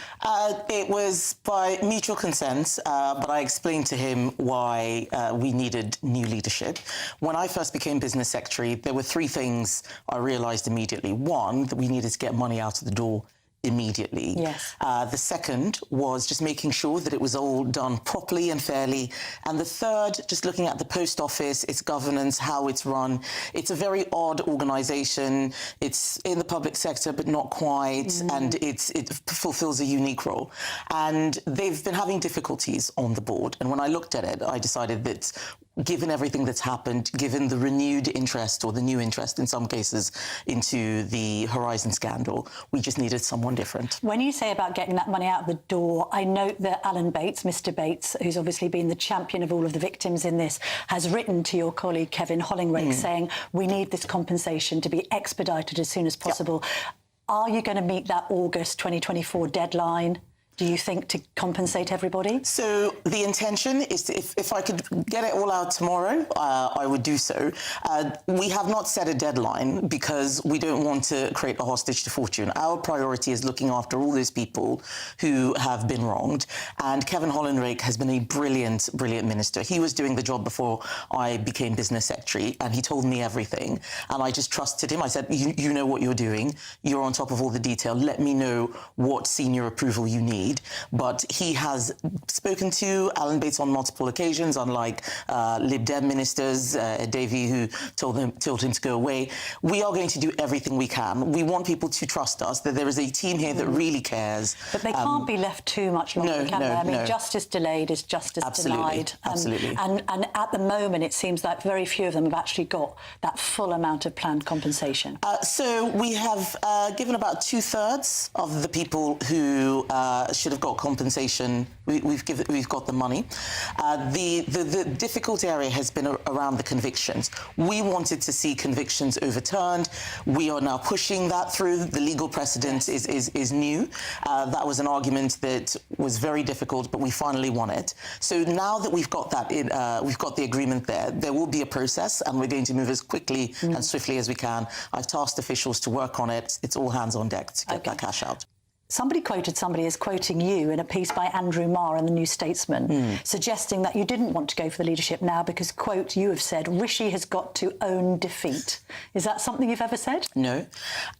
Speaker 16: It was by mutual consent, but I explained to him why we needed new leadership. When I first became Business Secretary, there were three things I realised immediately. One, that we needed to get money out of the door immediately.
Speaker 17: Yes.
Speaker 16: The second was just making sure that it was all done properly and fairly. And the third, just looking at the post office, its governance, how it's run. It's a very odd organisation. It's in the public sector, but not quite. And it fulfills a unique role. And they've been having difficulties on the board. And when I looked at it, I decided that given everything that's happened, given the renewed interest, or the new interest in some cases, into the Horizon scandal, we just needed someone different.
Speaker 17: When you say about getting that money out the door, I note that Alan Bates, Mr. Bates, who's obviously been the champion of all of the victims in this, has written to your colleague Kevin Hollingrake saying, we need this compensation to be expedited as soon as possible. Are you going to meet that August 2024 deadline, do you think, to compensate everybody?
Speaker 16: So the intention is to, if I could get it all out tomorrow, I would do so. We have not set a deadline because we don't want to create a hostage to fortune. Our priority is looking after all those people who have been wronged. And Kevin Hollingrake has been a brilliant, brilliant minister. He was doing the job before I became business secretary, and he told me everything. And I just trusted him. I said, you know what you're doing. You're on top of all the detail. Let me know what senior approval you need. But he has spoken to Alan Bates on multiple occasions, unlike Lib Dem ministers, Davey, who told him to go away. We are going to do everything we can. We want people to trust us, that there is a team here that really cares.
Speaker 17: But they can't be left too much longer, can they? I mean, justice delayed is justice denied.
Speaker 16: Absolutely.
Speaker 17: And at the moment, it seems like very few of them have actually got that full amount of planned compensation.
Speaker 16: So we have given about 2/3 of the people who should have got compensation. We've got the money. The difficult area has been around the convictions. We wanted to see convictions overturned. We are now pushing that through. The legal precedent is new. That was an argument that was very difficult, but we finally won it. So now that we've got that we've got the agreement there, there will be a process, and we're going to move as quickly and swiftly as we can. I've tasked officials to work on it. It's all hands on deck to get that cash out.
Speaker 17: Somebody quoted somebody as quoting you in a piece by Andrew Marr in the New Statesman, suggesting that you didn't want to go for the leadership now because, quote, you have said, Rishi has got to own defeat. Is that something you've ever said?
Speaker 16: No.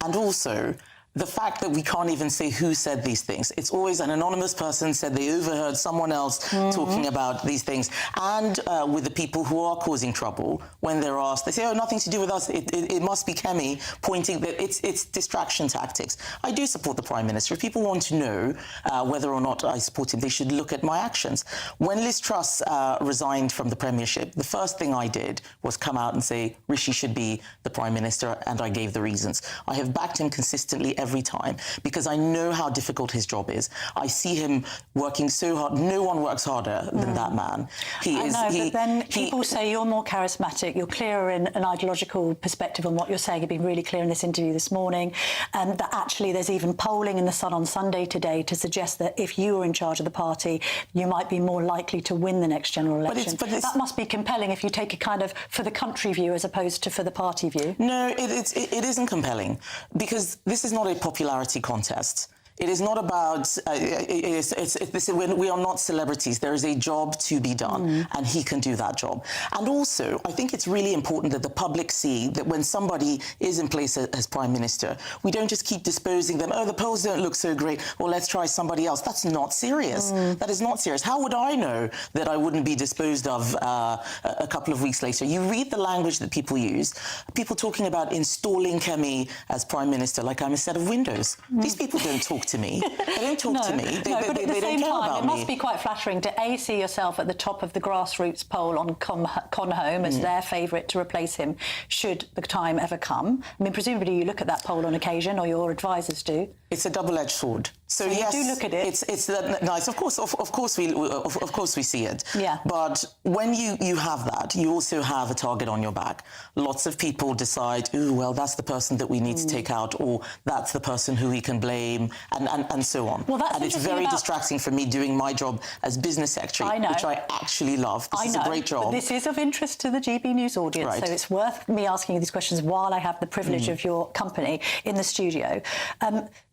Speaker 16: And also, the fact that we can't even say who said these things. It's always an anonymous person said they overheard someone else talking about these things. And with the people who are causing trouble, when they're asked, they say, oh, nothing to do with us. It must be Kemi, pointing that it's distraction tactics. I do support the Prime Minister. If people want to know whether or not I support him, they should look at my actions. When Liz Truss resigned from the Premiership, the first thing I did was come out and say Rishi should be the Prime Minister, and I gave the reasons. I have backed him consistently every time because I know how difficult his job is. I see him working so hard. No one works harder than that man.
Speaker 17: But then people say you're more charismatic, you're clearer in an ideological perspective on what you're saying. You've been really clear in this interview this morning, and that actually there's even polling in The Sun on Sunday today to suggest that if you were in charge of the party, you might be more likely to win the next general election. That must be compelling if you take a kind of for the country view as opposed to for the party view.
Speaker 16: No, it isn't compelling because this is not a popularity contest. It is not about, we are not celebrities. There is a job to be done, and he can do that job. And also, I think it's really important that the public see that when somebody is in place as Prime Minister, we don't just keep disposing them, oh, the polls don't look so great, well, let's try somebody else. That's not serious. That is not serious. How would I know that I wouldn't be disposed of a couple of weeks later? You read the language that people use, people talking about installing Kemi as Prime Minister like I'm a set of windows. These people don't talk to me. They don't talk to me. They
Speaker 17: but at the
Speaker 16: don't
Speaker 17: same
Speaker 16: care
Speaker 17: time,
Speaker 16: about
Speaker 17: it must
Speaker 16: me.
Speaker 17: be quite flattering to see yourself at the top of the grassroots poll on Conhome as their favourite to replace him should the time ever come. I mean, presumably you look at that poll on occasion, or your advisors do.
Speaker 16: It's a double-edged sword. So
Speaker 17: yes, you do look at it.
Speaker 16: It's nice. Of course we see it.
Speaker 17: Yeah.
Speaker 16: But when you have that, you also have a target on your back. Lots of people decide, oh well, that's the person that we need to take out, or that's the person who we can blame, and so on.
Speaker 17: Well, that's
Speaker 16: and it's very distracting for me doing my job as business secretary, which I actually love. This is a great job.
Speaker 17: But this is of interest to the GB News audience, so it's worth me asking you these questions while I have the privilege of your company in the studio.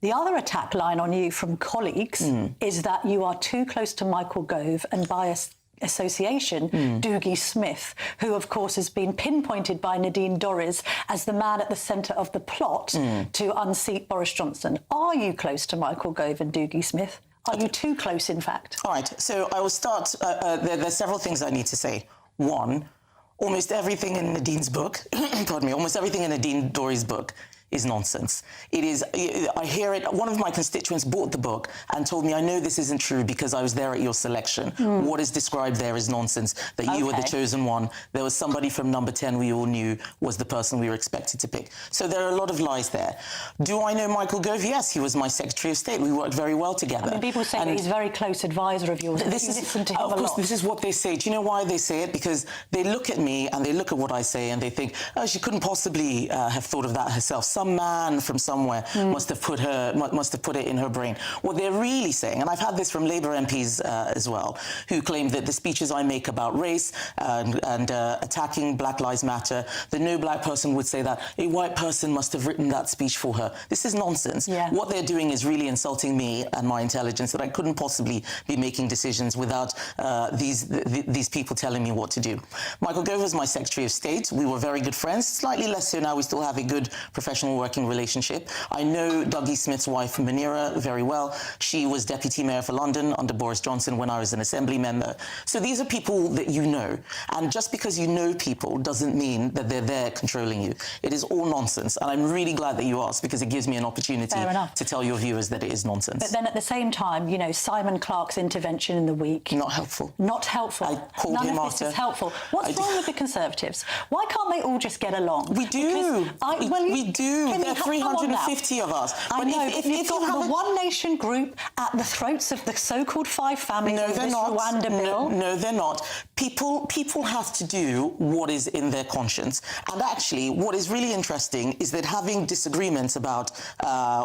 Speaker 17: The other attack line on you from colleagues is that you are too close to Michael Gove, and by association, Doogie Smith, who, of course, has been pinpointed by Nadine Dorries as the man at the centre of the plot to unseat Boris Johnson. Are you close to Michael Gove and Doogie Smith? Are you too close, in fact?
Speaker 16: All right, so I will start. There's several things I need to say. One, almost everything in Nadine's book, pardon me, almost everything in Nadine Dorries' book is nonsense. It is, I hear it, one of my constituents bought the book and told me, I know this isn't true because I was there at your selection. What is described there is nonsense, that you were the chosen one. There was somebody from number 10 we all knew was the person we were expected to pick. So there are a lot of lies there. Do I know Michael Gove? Yes, he was my Secretary of State. We worked very well together.
Speaker 17: I mean, people say that he's a very close advisor of yours. Listen to him
Speaker 16: of course, this is what they say. Do you know why they say it? Because they look at me and they look at what I say and they think, oh, she couldn't possibly have thought of that herself. Some man from somewhere must have put it in her brain. What they're really saying, and I've had this from Labour MPs as well, who claim that the speeches I make about race and attacking Black Lives Matter, that no black person would say that. A white person must have written that speech for her. This is nonsense. What they're doing is really insulting me and my intelligence, that I couldn't possibly be making decisions without these people telling me what to do. Michael Gove was my Secretary of State. We were very good friends, slightly less so now. We still have a good professional working relationship. I know Dougie Smith's wife, Munira, very well. She was Deputy Mayor for London under Boris Johnson when I was an Assembly member. So these are people that you know. And just because you know people doesn't mean that they're there controlling you. It is all nonsense. And I'm really glad that you asked, because it gives me an opportunity to tell your viewers that it is nonsense.
Speaker 17: But then at the same time, you know, Simon Clarke's intervention in the week.
Speaker 16: Not helpful.
Speaker 17: Not helpful.
Speaker 16: I called him after.
Speaker 17: This is helpful. What's wrong with the Conservatives? Why can't they all just get along?
Speaker 16: We do. We do. There are 350 of us.
Speaker 17: I know. If you've got the One Nation group at the throats of the so-called five families of this Rwanda bill.
Speaker 16: No, they're not. People have to do what is in their conscience. And actually, what is really interesting is that having disagreements about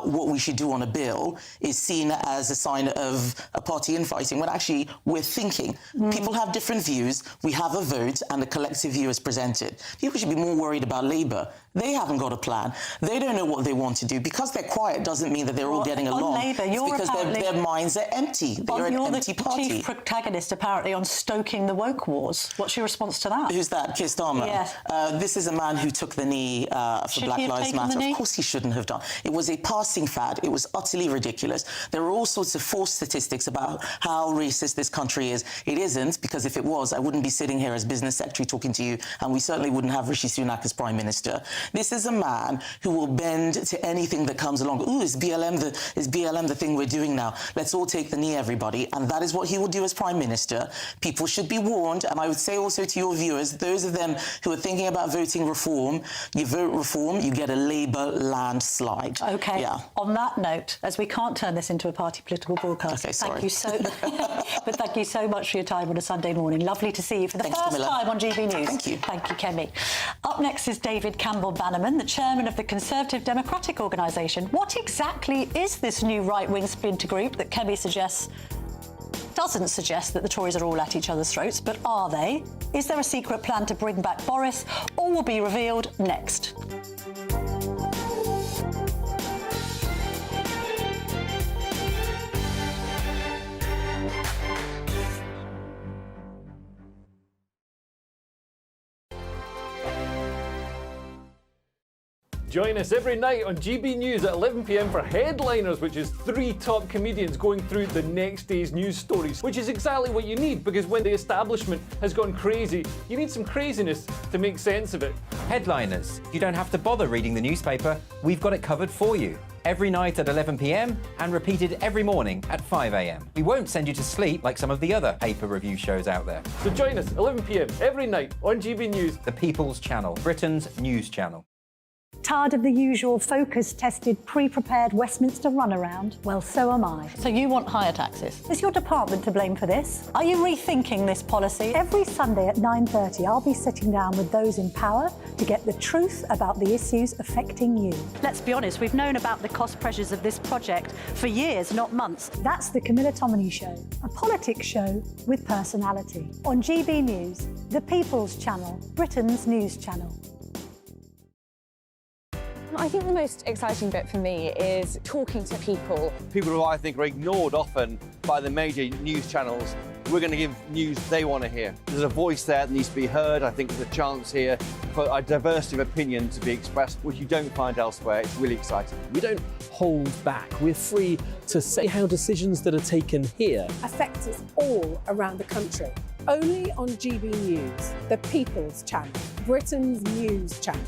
Speaker 16: what we should do on a bill is seen as a sign of a party infighting, when actually we're thinking. People have different views, we have a vote, and a collective view is presented. People should be more worried about Labour. They haven't got a plan. They don't know what they want to do. Because they're quiet doesn't mean that they're all getting along.
Speaker 17: Labour,
Speaker 16: it's because their minds are empty. They're an empty party.
Speaker 17: You're the chief protagonist, apparently, on stoking the woke wars. What's your response to that?
Speaker 16: Who's that? Keir Starmer?
Speaker 17: Yes.
Speaker 16: This is a man who took the knee for Black Lives Matter. Of course he shouldn't have done. It was a passing fad. It was utterly ridiculous. There are all sorts of false statistics about how racist this country is. It isn't, because if it was, I wouldn't be sitting here as business secretary talking to you, and we certainly wouldn't have Rishi Sunak as Prime Minister. This is a man who will bend to anything that comes along. Ooh, is BLM the thing we're doing now? Let's all take the knee, everybody. And that is what he will do as Prime Minister. People should be warned. And I would say also to your viewers, those of them who are thinking about voting reform, you vote reform, you get a Labour landslide.
Speaker 17: OK.
Speaker 16: Yeah.
Speaker 17: On that note, as we can't turn this into a party political broadcast,
Speaker 16: sorry.
Speaker 17: But thank you so much for your time on a Sunday morning. Lovely to see you for the first time on GB News.
Speaker 16: Thank you.
Speaker 17: Thank you, Kemi. Up next is David Campbell-Bannerman, the chairman of the Conservative Democratic Organisation. What exactly is this new right-wing splinter group that Kemi doesn't suggest that the Tories are all at each other's throats, but are they? Is there a secret plan to bring back Boris? All will be revealed next.
Speaker 7: Join us every night on GB News at 11 p.m. for Headliners, which is 3 top comedians going through the next day's news stories, which is exactly what you need, because when the establishment has gone crazy, you need some craziness to make sense of it.
Speaker 11: Headliners. You don't have to bother reading the newspaper. We've got it covered for you. Every night at 11 p.m. and repeated every morning at 5 a.m. We won't send you to sleep like some of the other paper review shows out there.
Speaker 7: So join us 11 p.m. every night on GB News.
Speaker 11: The People's Channel, Britain's news channel.
Speaker 10: Tired of the usual focus-tested, pre-prepared Westminster runaround? Well, so am I.
Speaker 17: So you want higher taxes?
Speaker 10: Is your department to blame for this? Are you rethinking this policy? Every Sunday at 9:30, I'll be sitting down with those in power to get the truth about the issues affecting you.
Speaker 12: Let's be honest, we've known about the cost pressures of this project for years, not months.
Speaker 10: That's the Camilla Tominey Show, a politics show with personality. On GB News, the People's Channel, Britain's news channel.
Speaker 23: I think the most exciting bit for me is talking to people.
Speaker 3: People who I think are ignored often by the major news channels. We're going to give news they want to hear. There's a voice there that needs to be heard. I think there's a chance here for a diversity of opinion to be expressed, which you don't find elsewhere. It's really exciting.
Speaker 19: We don't hold back. We're free to say how decisions that are taken here
Speaker 24: affect us all around the country. Only on GB News, the People's Channel, Britain's news channel.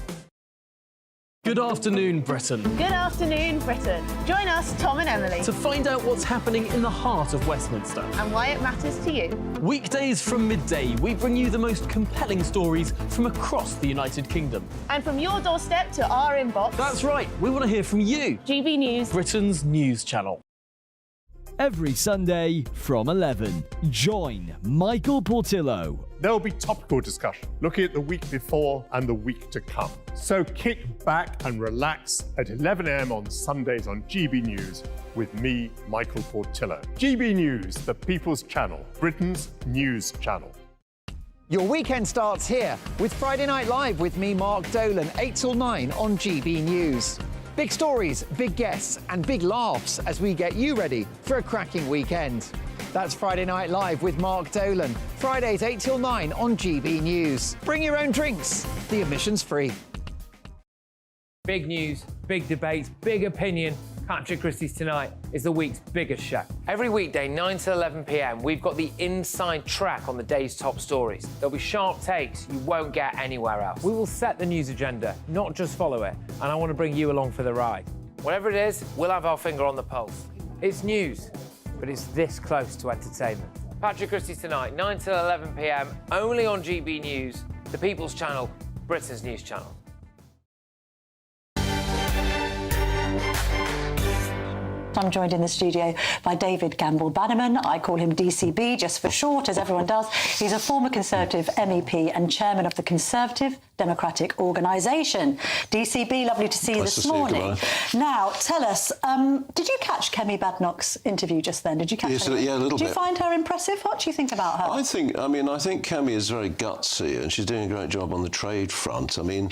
Speaker 19: Good afternoon, Britain.
Speaker 8: Good afternoon, Britain. Join us, Tom and Emily,
Speaker 19: To find out what's happening in the heart of Westminster.
Speaker 8: and why it matters to you.
Speaker 19: Weekdays from midday, we bring you the most compelling stories from across the United Kingdom.
Speaker 8: And from your doorstep to our inbox.
Speaker 19: That's right, we want to hear from you.
Speaker 8: GB News,
Speaker 19: Britain's news channel.
Speaker 21: Every Sunday from 11, join Michael Portillo.
Speaker 13: There'll be topical discussion, looking at the week before and the week to come. So kick back and relax at 11 a.m. on Sundays on GB News with me, Michael Portillo. GB News, the People's Channel, Britain's news channel.
Speaker 6: Your weekend starts here with Friday Night Live with me, Mark Dolan, 8 till 9 on GB News. Big stories, big guests, and big laughs as we get you ready for a cracking weekend. That's Friday Night Live with Mark Dolan, Fridays 8 till 9 on GB News. Bring your own drinks, the admission's free.
Speaker 9: Big news, big debates, big opinion. Patrick Christie's Tonight is the week's biggest show. Every weekday, 9 to 11 p.m, we've got the inside track on the day's top stories. There'll be sharp takes you won't get anywhere else. We will set the news agenda, not just follow it, and I want to bring you along for the ride. Whatever it is, we'll have our finger on the pulse. It's news, but it's this close to entertainment. Patrick Christie's Tonight, 9 to 11 p.m, only on GB News, the People's Channel, Britain's news channel.
Speaker 17: I'm joined in the studio by David Campbell-Bannerman. I call him DCB, just for short, as everyone does. He's a former Conservative MEP and chairman of the Conservative Democratic Organisation. DCB, lovely to see you this morning. Now, tell us, did you catch Kemi Badenoch's interview just then? Did you catch her?
Speaker 14: Yeah, a little bit.
Speaker 17: Do you find her impressive? What do you think about her?
Speaker 14: I think Kemi is very gutsy and she's doing a great job on the trade front. I mean,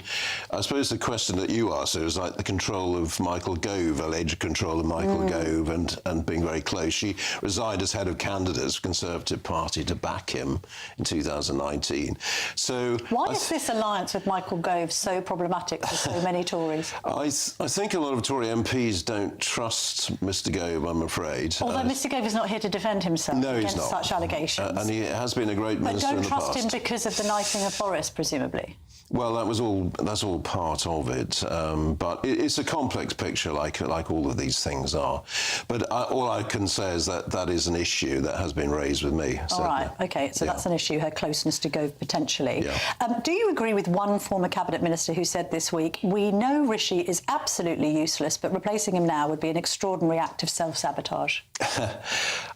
Speaker 14: I suppose the question that you asked is like the control of Michael Gove, alleged control of Michael Gove, and being very close. She resigned as head of candidates for the Conservative Party to back him in 2019. So
Speaker 17: why is this alliance with Michael Gove so problematic for so many Tories?
Speaker 14: I think a lot of Tory MPs don't trust Mr Gove, I'm afraid.
Speaker 17: Although Mr Gove is not here to defend himself against such allegations.
Speaker 14: And he has been a great minister in the past.
Speaker 17: But don't trust him because of the knifing of Boris, presumably?
Speaker 14: Well, that's all part of it, but it's a complex picture, like all of these things are. But all I can say is that is an issue that has been raised with me.
Speaker 17: All right, OK, so that's an issue, her closeness to Gove, potentially. Yeah. Do you agree with one former cabinet minister who said this week, we know Rishi is absolutely useless, but replacing him now would be an extraordinary act of self-sabotage?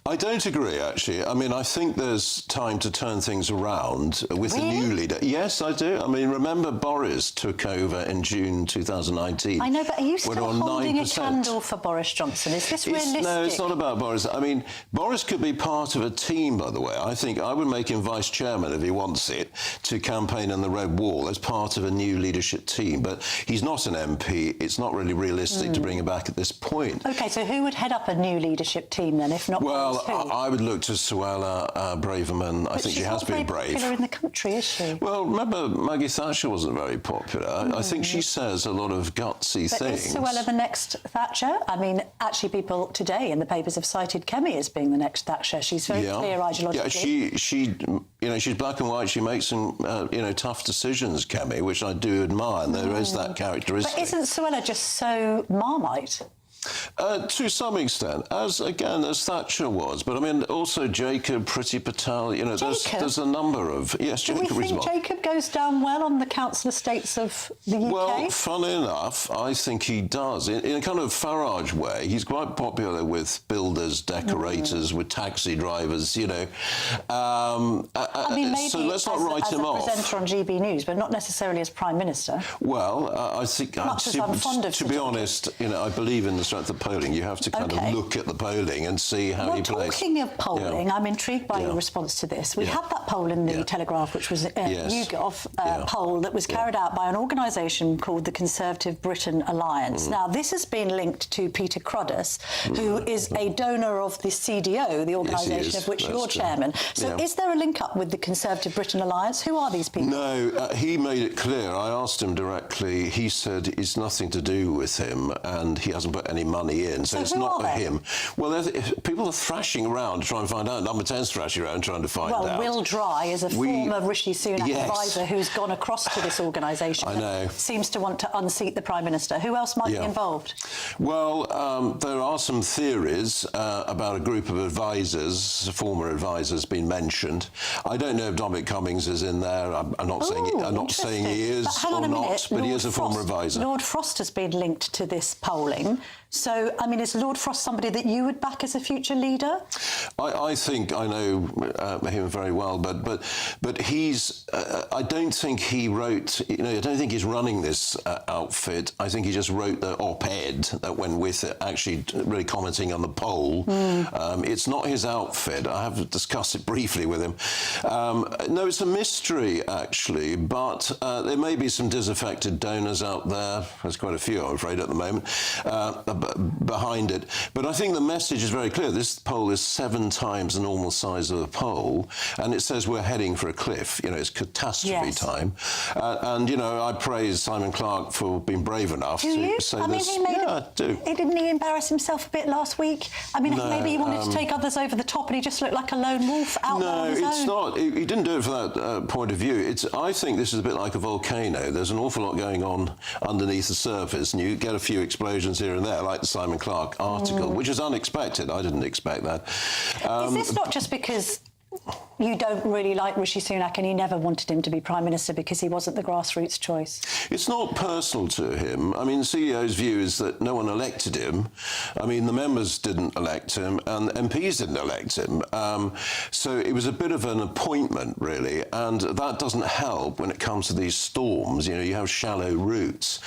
Speaker 14: I don't agree, actually. I mean, I think there's time to turn things around with the new leader. Yes, I do. I mean, remember Boris took over in June 2019.
Speaker 17: I know, but are you still holding
Speaker 14: 9%.
Speaker 17: A candle for Boris Johnson? Is this realistic?
Speaker 14: No, it's not about Boris. I mean, Boris could be part of a team, by the way. I think I would make him vice chairman if he wants it, to campaign on the Red Wall as part of a new leadership team. But he's not an MP. It's not really realistic to bring him back at this point.
Speaker 17: OK, so who would head up a new leadership team then, if not
Speaker 14: Boris?
Speaker 17: Well,
Speaker 14: I would look to Suella Braverman.
Speaker 17: But
Speaker 14: I think she has been brave.
Speaker 17: She's not very popular in the country, is she?
Speaker 14: Well, remember, Maggie Thatcher wasn't very popular. I think she says a lot of gutsy things.
Speaker 17: Is Suella the next Thatcher? I mean, actually, people today in the papers have cited Kemi as being the next Thatcher. She's very clear ideologically.
Speaker 14: Yeah, she's black and white. She makes some, tough decisions, Kemi, which I do admire. And there is that characteristic.
Speaker 17: But isn't Suella just so Marmite?
Speaker 14: To some extent, as Thatcher was, but I mean also Jacob, Priti Patel. There's a number of Jacob.
Speaker 17: Do we think Jacob goes down well on the council estates of the UK?
Speaker 14: Well, funnily enough, I think he does in a kind of Farage way. He's quite popular with builders, decorators, with taxi drivers.
Speaker 17: I mean, maybe
Speaker 14: so let's not write him off.
Speaker 17: As a presenter on GB News, but not necessarily as Prime Minister.
Speaker 14: Well, I think to be honest, I believe in the strength of polling. You have to kind of look at the polling and see how he plays.
Speaker 17: Talking of polling, I'm intrigued by your response to this. We had that poll in the Telegraph, which was a YouGov poll that was carried out by an organisation called the Conservative Britain Alliance. Now, this has been linked to Peter Cruddas, who is a donor of the CDO, the organisation of which you're chairman. So is there a link up with the Conservative Britain Alliance? Who are these people?
Speaker 14: No, he made it clear. I asked him directly. He said it's nothing to do with him, and he hasn't put any money in, so it's
Speaker 17: who
Speaker 14: not
Speaker 17: are
Speaker 14: for
Speaker 17: they?
Speaker 14: him. Well, people are thrashing around to try and find out. Number 10's thrashing around trying to find out.
Speaker 17: Well, Will Dry is a former Rishi Sunak advisor who's gone across to this organisation.
Speaker 14: I know.
Speaker 17: Seems to want to unseat the Prime Minister. Who else might be involved?
Speaker 14: Well, there are some theories about a group of advisors, former advisors, being mentioned. I don't know if Dominic Cummings is in there. I'm not saying he is or not, but he is a former advisor.
Speaker 17: Lord Frost has been linked to this polling. So, I mean, is Lord Frost somebody that you would back as a future leader?
Speaker 14: I think I know him very well, but he's. I don't think he wrote. I don't think he's running this outfit. I think he just wrote the op-ed that went with it, actually really commenting on the poll. It's not his outfit. I have discussed it briefly with him. No, it's a mystery actually, but there may be some disaffected donors out there. There's quite a few, I'm afraid, at the moment. Behind it. But I think the message is very clear. This poll is 7 times the normal size of a poll, and it says we're heading for a cliff. It's catastrophe time. And, I praise Simon Clarke for being brave enough to say this.
Speaker 17: Didn't he embarrass himself a bit last week? I mean, maybe he wanted to take others over the top and he just looked like a lone wolf out there on his own.
Speaker 14: No, it's not. He didn't do it for that point of view. I think this is a bit like a volcano. There's an awful lot going on underneath the surface, and you get a few explosions here and there, like the Simon Clarke article, which is unexpected. I didn't expect that.
Speaker 17: Is this not just because you don't really like Rishi Sunak and you never wanted him to be Prime Minister because he wasn't the grassroots choice?
Speaker 14: It's not personal to him. I mean, the CEO's view is that no one elected him. I mean, the members didn't elect him and MPs didn't elect him. So it was a bit of an appointment, really, and that doesn't help when it comes to these storms. You have shallow roots.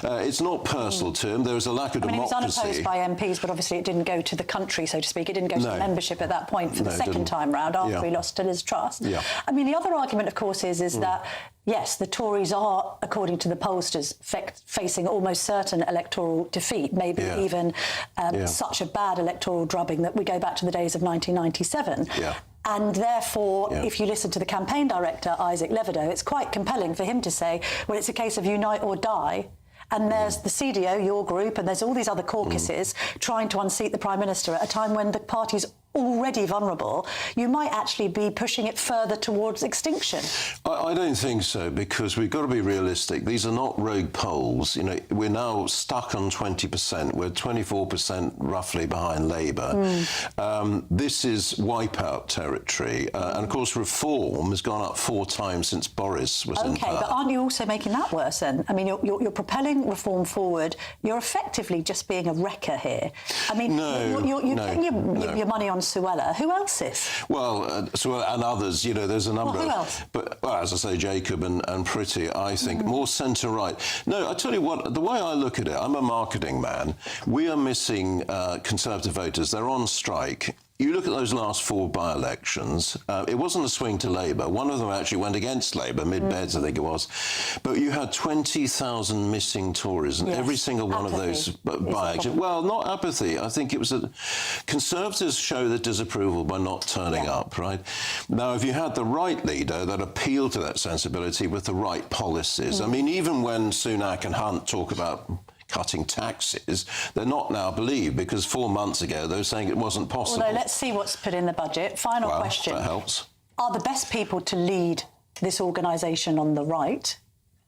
Speaker 14: It's not personal to him. There was a lack of democracy.
Speaker 17: He was unopposed by MPs, but obviously it didn't go to the country, so to speak. It didn't go to the membership at that point for the second time round after he lost to Liz Truss. I mean, the other argument, of course, is that, yes, the Tories are, according to the pollsters, facing almost certain electoral defeat, maybe even such a bad electoral drubbing that we go back to the days of 1997. And therefore, if you listen to the campaign director, Isaac Levidow, it's quite compelling for him to say, well, it's a case of unite or die. And there's the CDO, your group, and there's all these other caucuses trying to unseat the Prime Minister at a time when the party's already vulnerable. You might actually be pushing it further towards extinction.
Speaker 14: I don't think so, because we've got to be realistic. These are not rogue polls. We're now stuck on 20%. We're 24% roughly behind Labour. This is wipeout territory. And of course, reform has gone up 4 times since Boris was in power.
Speaker 17: OK, but aren't you also making that worse then? I mean, you're propelling reform forward. You're effectively just being a wrecker here. I mean, you're putting your money on Suella. Who else is?
Speaker 14: Well, Suella and others, there's a number.
Speaker 17: Who else?
Speaker 14: But, as I say, Jacob and Pretty, I think, more centre-right. No, I tell you what, the way I look at it, I'm a marketing man. We are missing Conservative voters. They're on strike. You look at those last 4 by-elections, it wasn't a swing to Labour. One of them actually went against Labour, mid-beds, I think it was. But you had 20,000 missing Tories, and every single one of those by-elections. Well, not apathy. I think it was Conservatives show their disapproval by not turning up, right? Now, if you had the right leader that appealed to that sensibility with the right policies, I mean, even when Sunak and Hunt talk about cutting taxes, they're not now believed, because 4 months ago they were saying it wasn't possible.
Speaker 17: Although, let's see what's put in the budget. Final question.
Speaker 14: That helps.
Speaker 17: Are the best people to lead this organisation on the right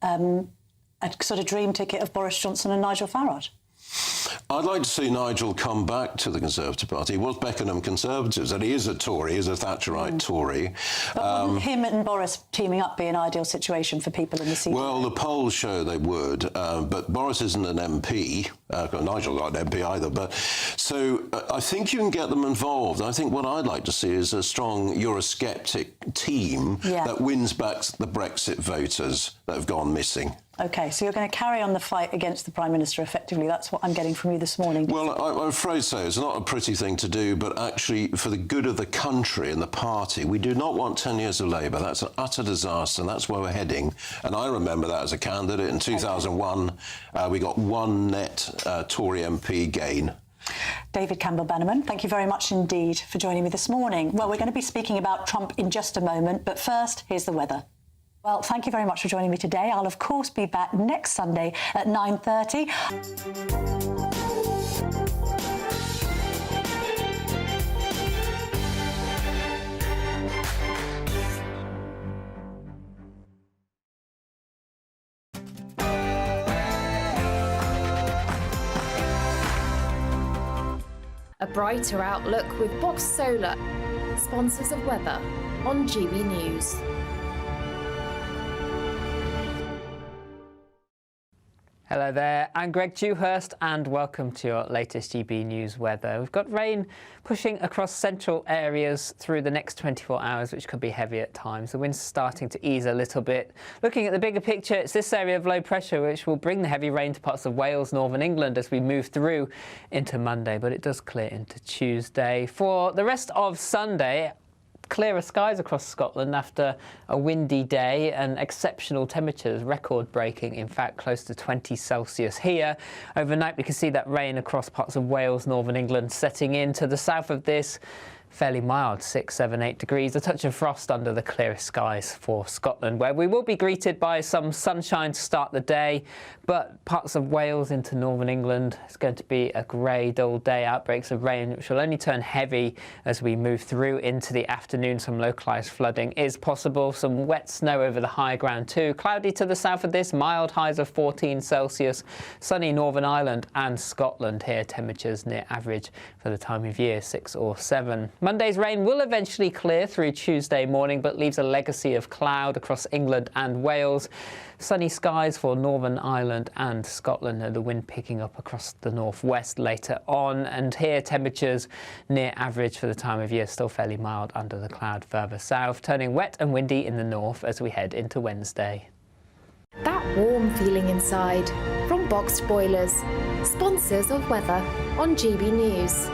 Speaker 17: a sort of dream ticket of Boris Johnson and Nigel Farage?
Speaker 14: I'd like to see Nigel come back to the Conservative Party. He was Beckenham Conservatives, and he is a Tory, he is a Thatcherite Tory.
Speaker 17: But wouldn't him and Boris teaming up be an ideal situation for people in the CDU?
Speaker 14: Well, the polls show they would, but Boris isn't an MP. Nigel's not an MP either. But so I think you can get them involved. I think what I'd like to see is a strong Eurosceptic team that wins back the Brexit voters that have gone missing.
Speaker 17: OK, so you're going to carry on the fight against the Prime Minister effectively. That's what I'm getting from you this morning.
Speaker 14: Well, I'm afraid so. It's not a pretty thing to do, but actually, for the good of the country and the party, we do not want 10 years of Labour. That's an utter disaster, and that's where we're heading. And I remember that as a candidate. In 2001, we got 1 net Tory MP gain.
Speaker 17: David Campbell-Bannerman, thank you very much indeed for joining me this morning. Well, we're going to be speaking about Trump in just a moment, but first, here's the weather. Well, thank you very much for joining me today. I'll, of course, be back next Sunday at 9:30.
Speaker 4: A brighter outlook with Box Solar, sponsors of weather on GB News.
Speaker 15: Hello there, I'm Greg Dewhurst and welcome to your latest GB News weather. We've got rain pushing across central areas through the next 24 hours, which could be heavy at times. The wind's starting to ease a little bit. Looking at the bigger picture, it's this area of low pressure which will bring the heavy rain to parts of Wales, northern England as we move through into Monday, but it does clear into Tuesday. For the rest of Sunday, clearer skies across Scotland after a windy day and exceptional temperatures, record-breaking, in fact, close to 20 Celsius here. Overnight, we can see that rain across parts of Wales, northern England, setting in. To the south of this, fairly mild, 6, 7, 8 degrees. A touch of frost under the clearest skies for Scotland, where we will be greeted by some sunshine to start the day, but parts of Wales into northern England, it's going to be a grey, dull day. Outbreaks of rain, which will only turn heavy as we move through into the afternoon. Some localised flooding is possible. Some wet snow over the high ground too. Cloudy to the south of this, mild highs of 14 Celsius. Sunny Northern Ireland and Scotland here. Temperatures near average for the time of year, 6 or 7. Monday's rain will eventually clear through Tuesday morning, but leaves a legacy of cloud across England and Wales. Sunny skies for Northern Ireland and Scotland, and the wind picking up across the northwest later on. And here, temperatures near average for the time of year, still fairly mild under the cloud further south, turning wet and windy in the north as we head into Wednesday.
Speaker 4: That warm feeling inside from Boxed Boilers, sponsors of weather on GB News.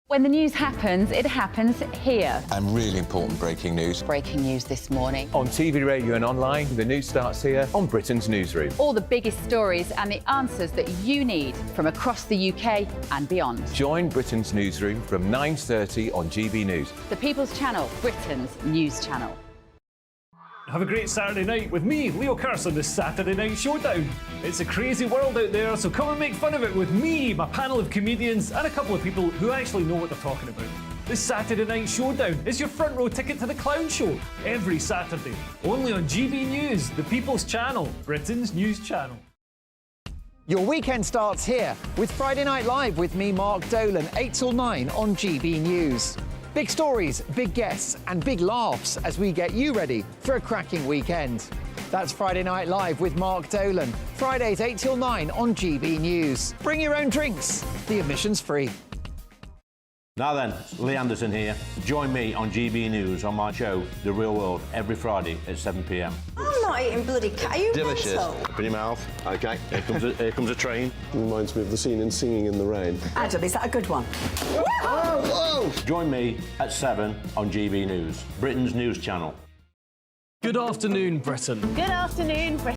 Speaker 18: When the news happens, it happens here.
Speaker 22: And really important breaking news.
Speaker 18: Breaking news this morning.
Speaker 25: On TV, radio and online, the news starts here on Britain's Newsroom.
Speaker 18: All the biggest stories and the answers that you need from across the UK and beyond.
Speaker 25: Join Britain's Newsroom from 9:30 on GB News.
Speaker 18: The People's Channel, Britain's news channel.
Speaker 7: Have a great Saturday night with me, Leo Curse, on the Saturday Night Showdown. It's a crazy world out there, so come and make fun of it with me, my panel of comedians, and a couple of people who actually know what they're talking about. This Saturday Night Showdown is your front row ticket to the clown show every Saturday, only on GB News, the People's Channel, Britain's news channel.
Speaker 6: Your weekend starts here with Friday Night Live with me, Mark Dolan, 8 till 9 on GB News. Big stories, big guests and big laughs as we get you ready for a cracking weekend. That's Friday Night Live with Mark Dolan. Fridays 8 till 9 on GB News. Bring your own drinks. The admission's free.
Speaker 26: Now then, Lee Anderson here. Join me on GB News on my show, The Real World, every Friday at 7 p.m.
Speaker 27: I'm not eating bloody cat. Are you
Speaker 26: Delicious.
Speaker 27: mental?
Speaker 26: Open your mouth. OK, here comes a train.
Speaker 20: Reminds me of the scene in Singing in the Rain.
Speaker 27: Adam, is that a good one?
Speaker 26: Whoa! Join me at 7 on GB News, Britain's news channel.
Speaker 19: Good afternoon, Britain.
Speaker 8: Good afternoon, Britain.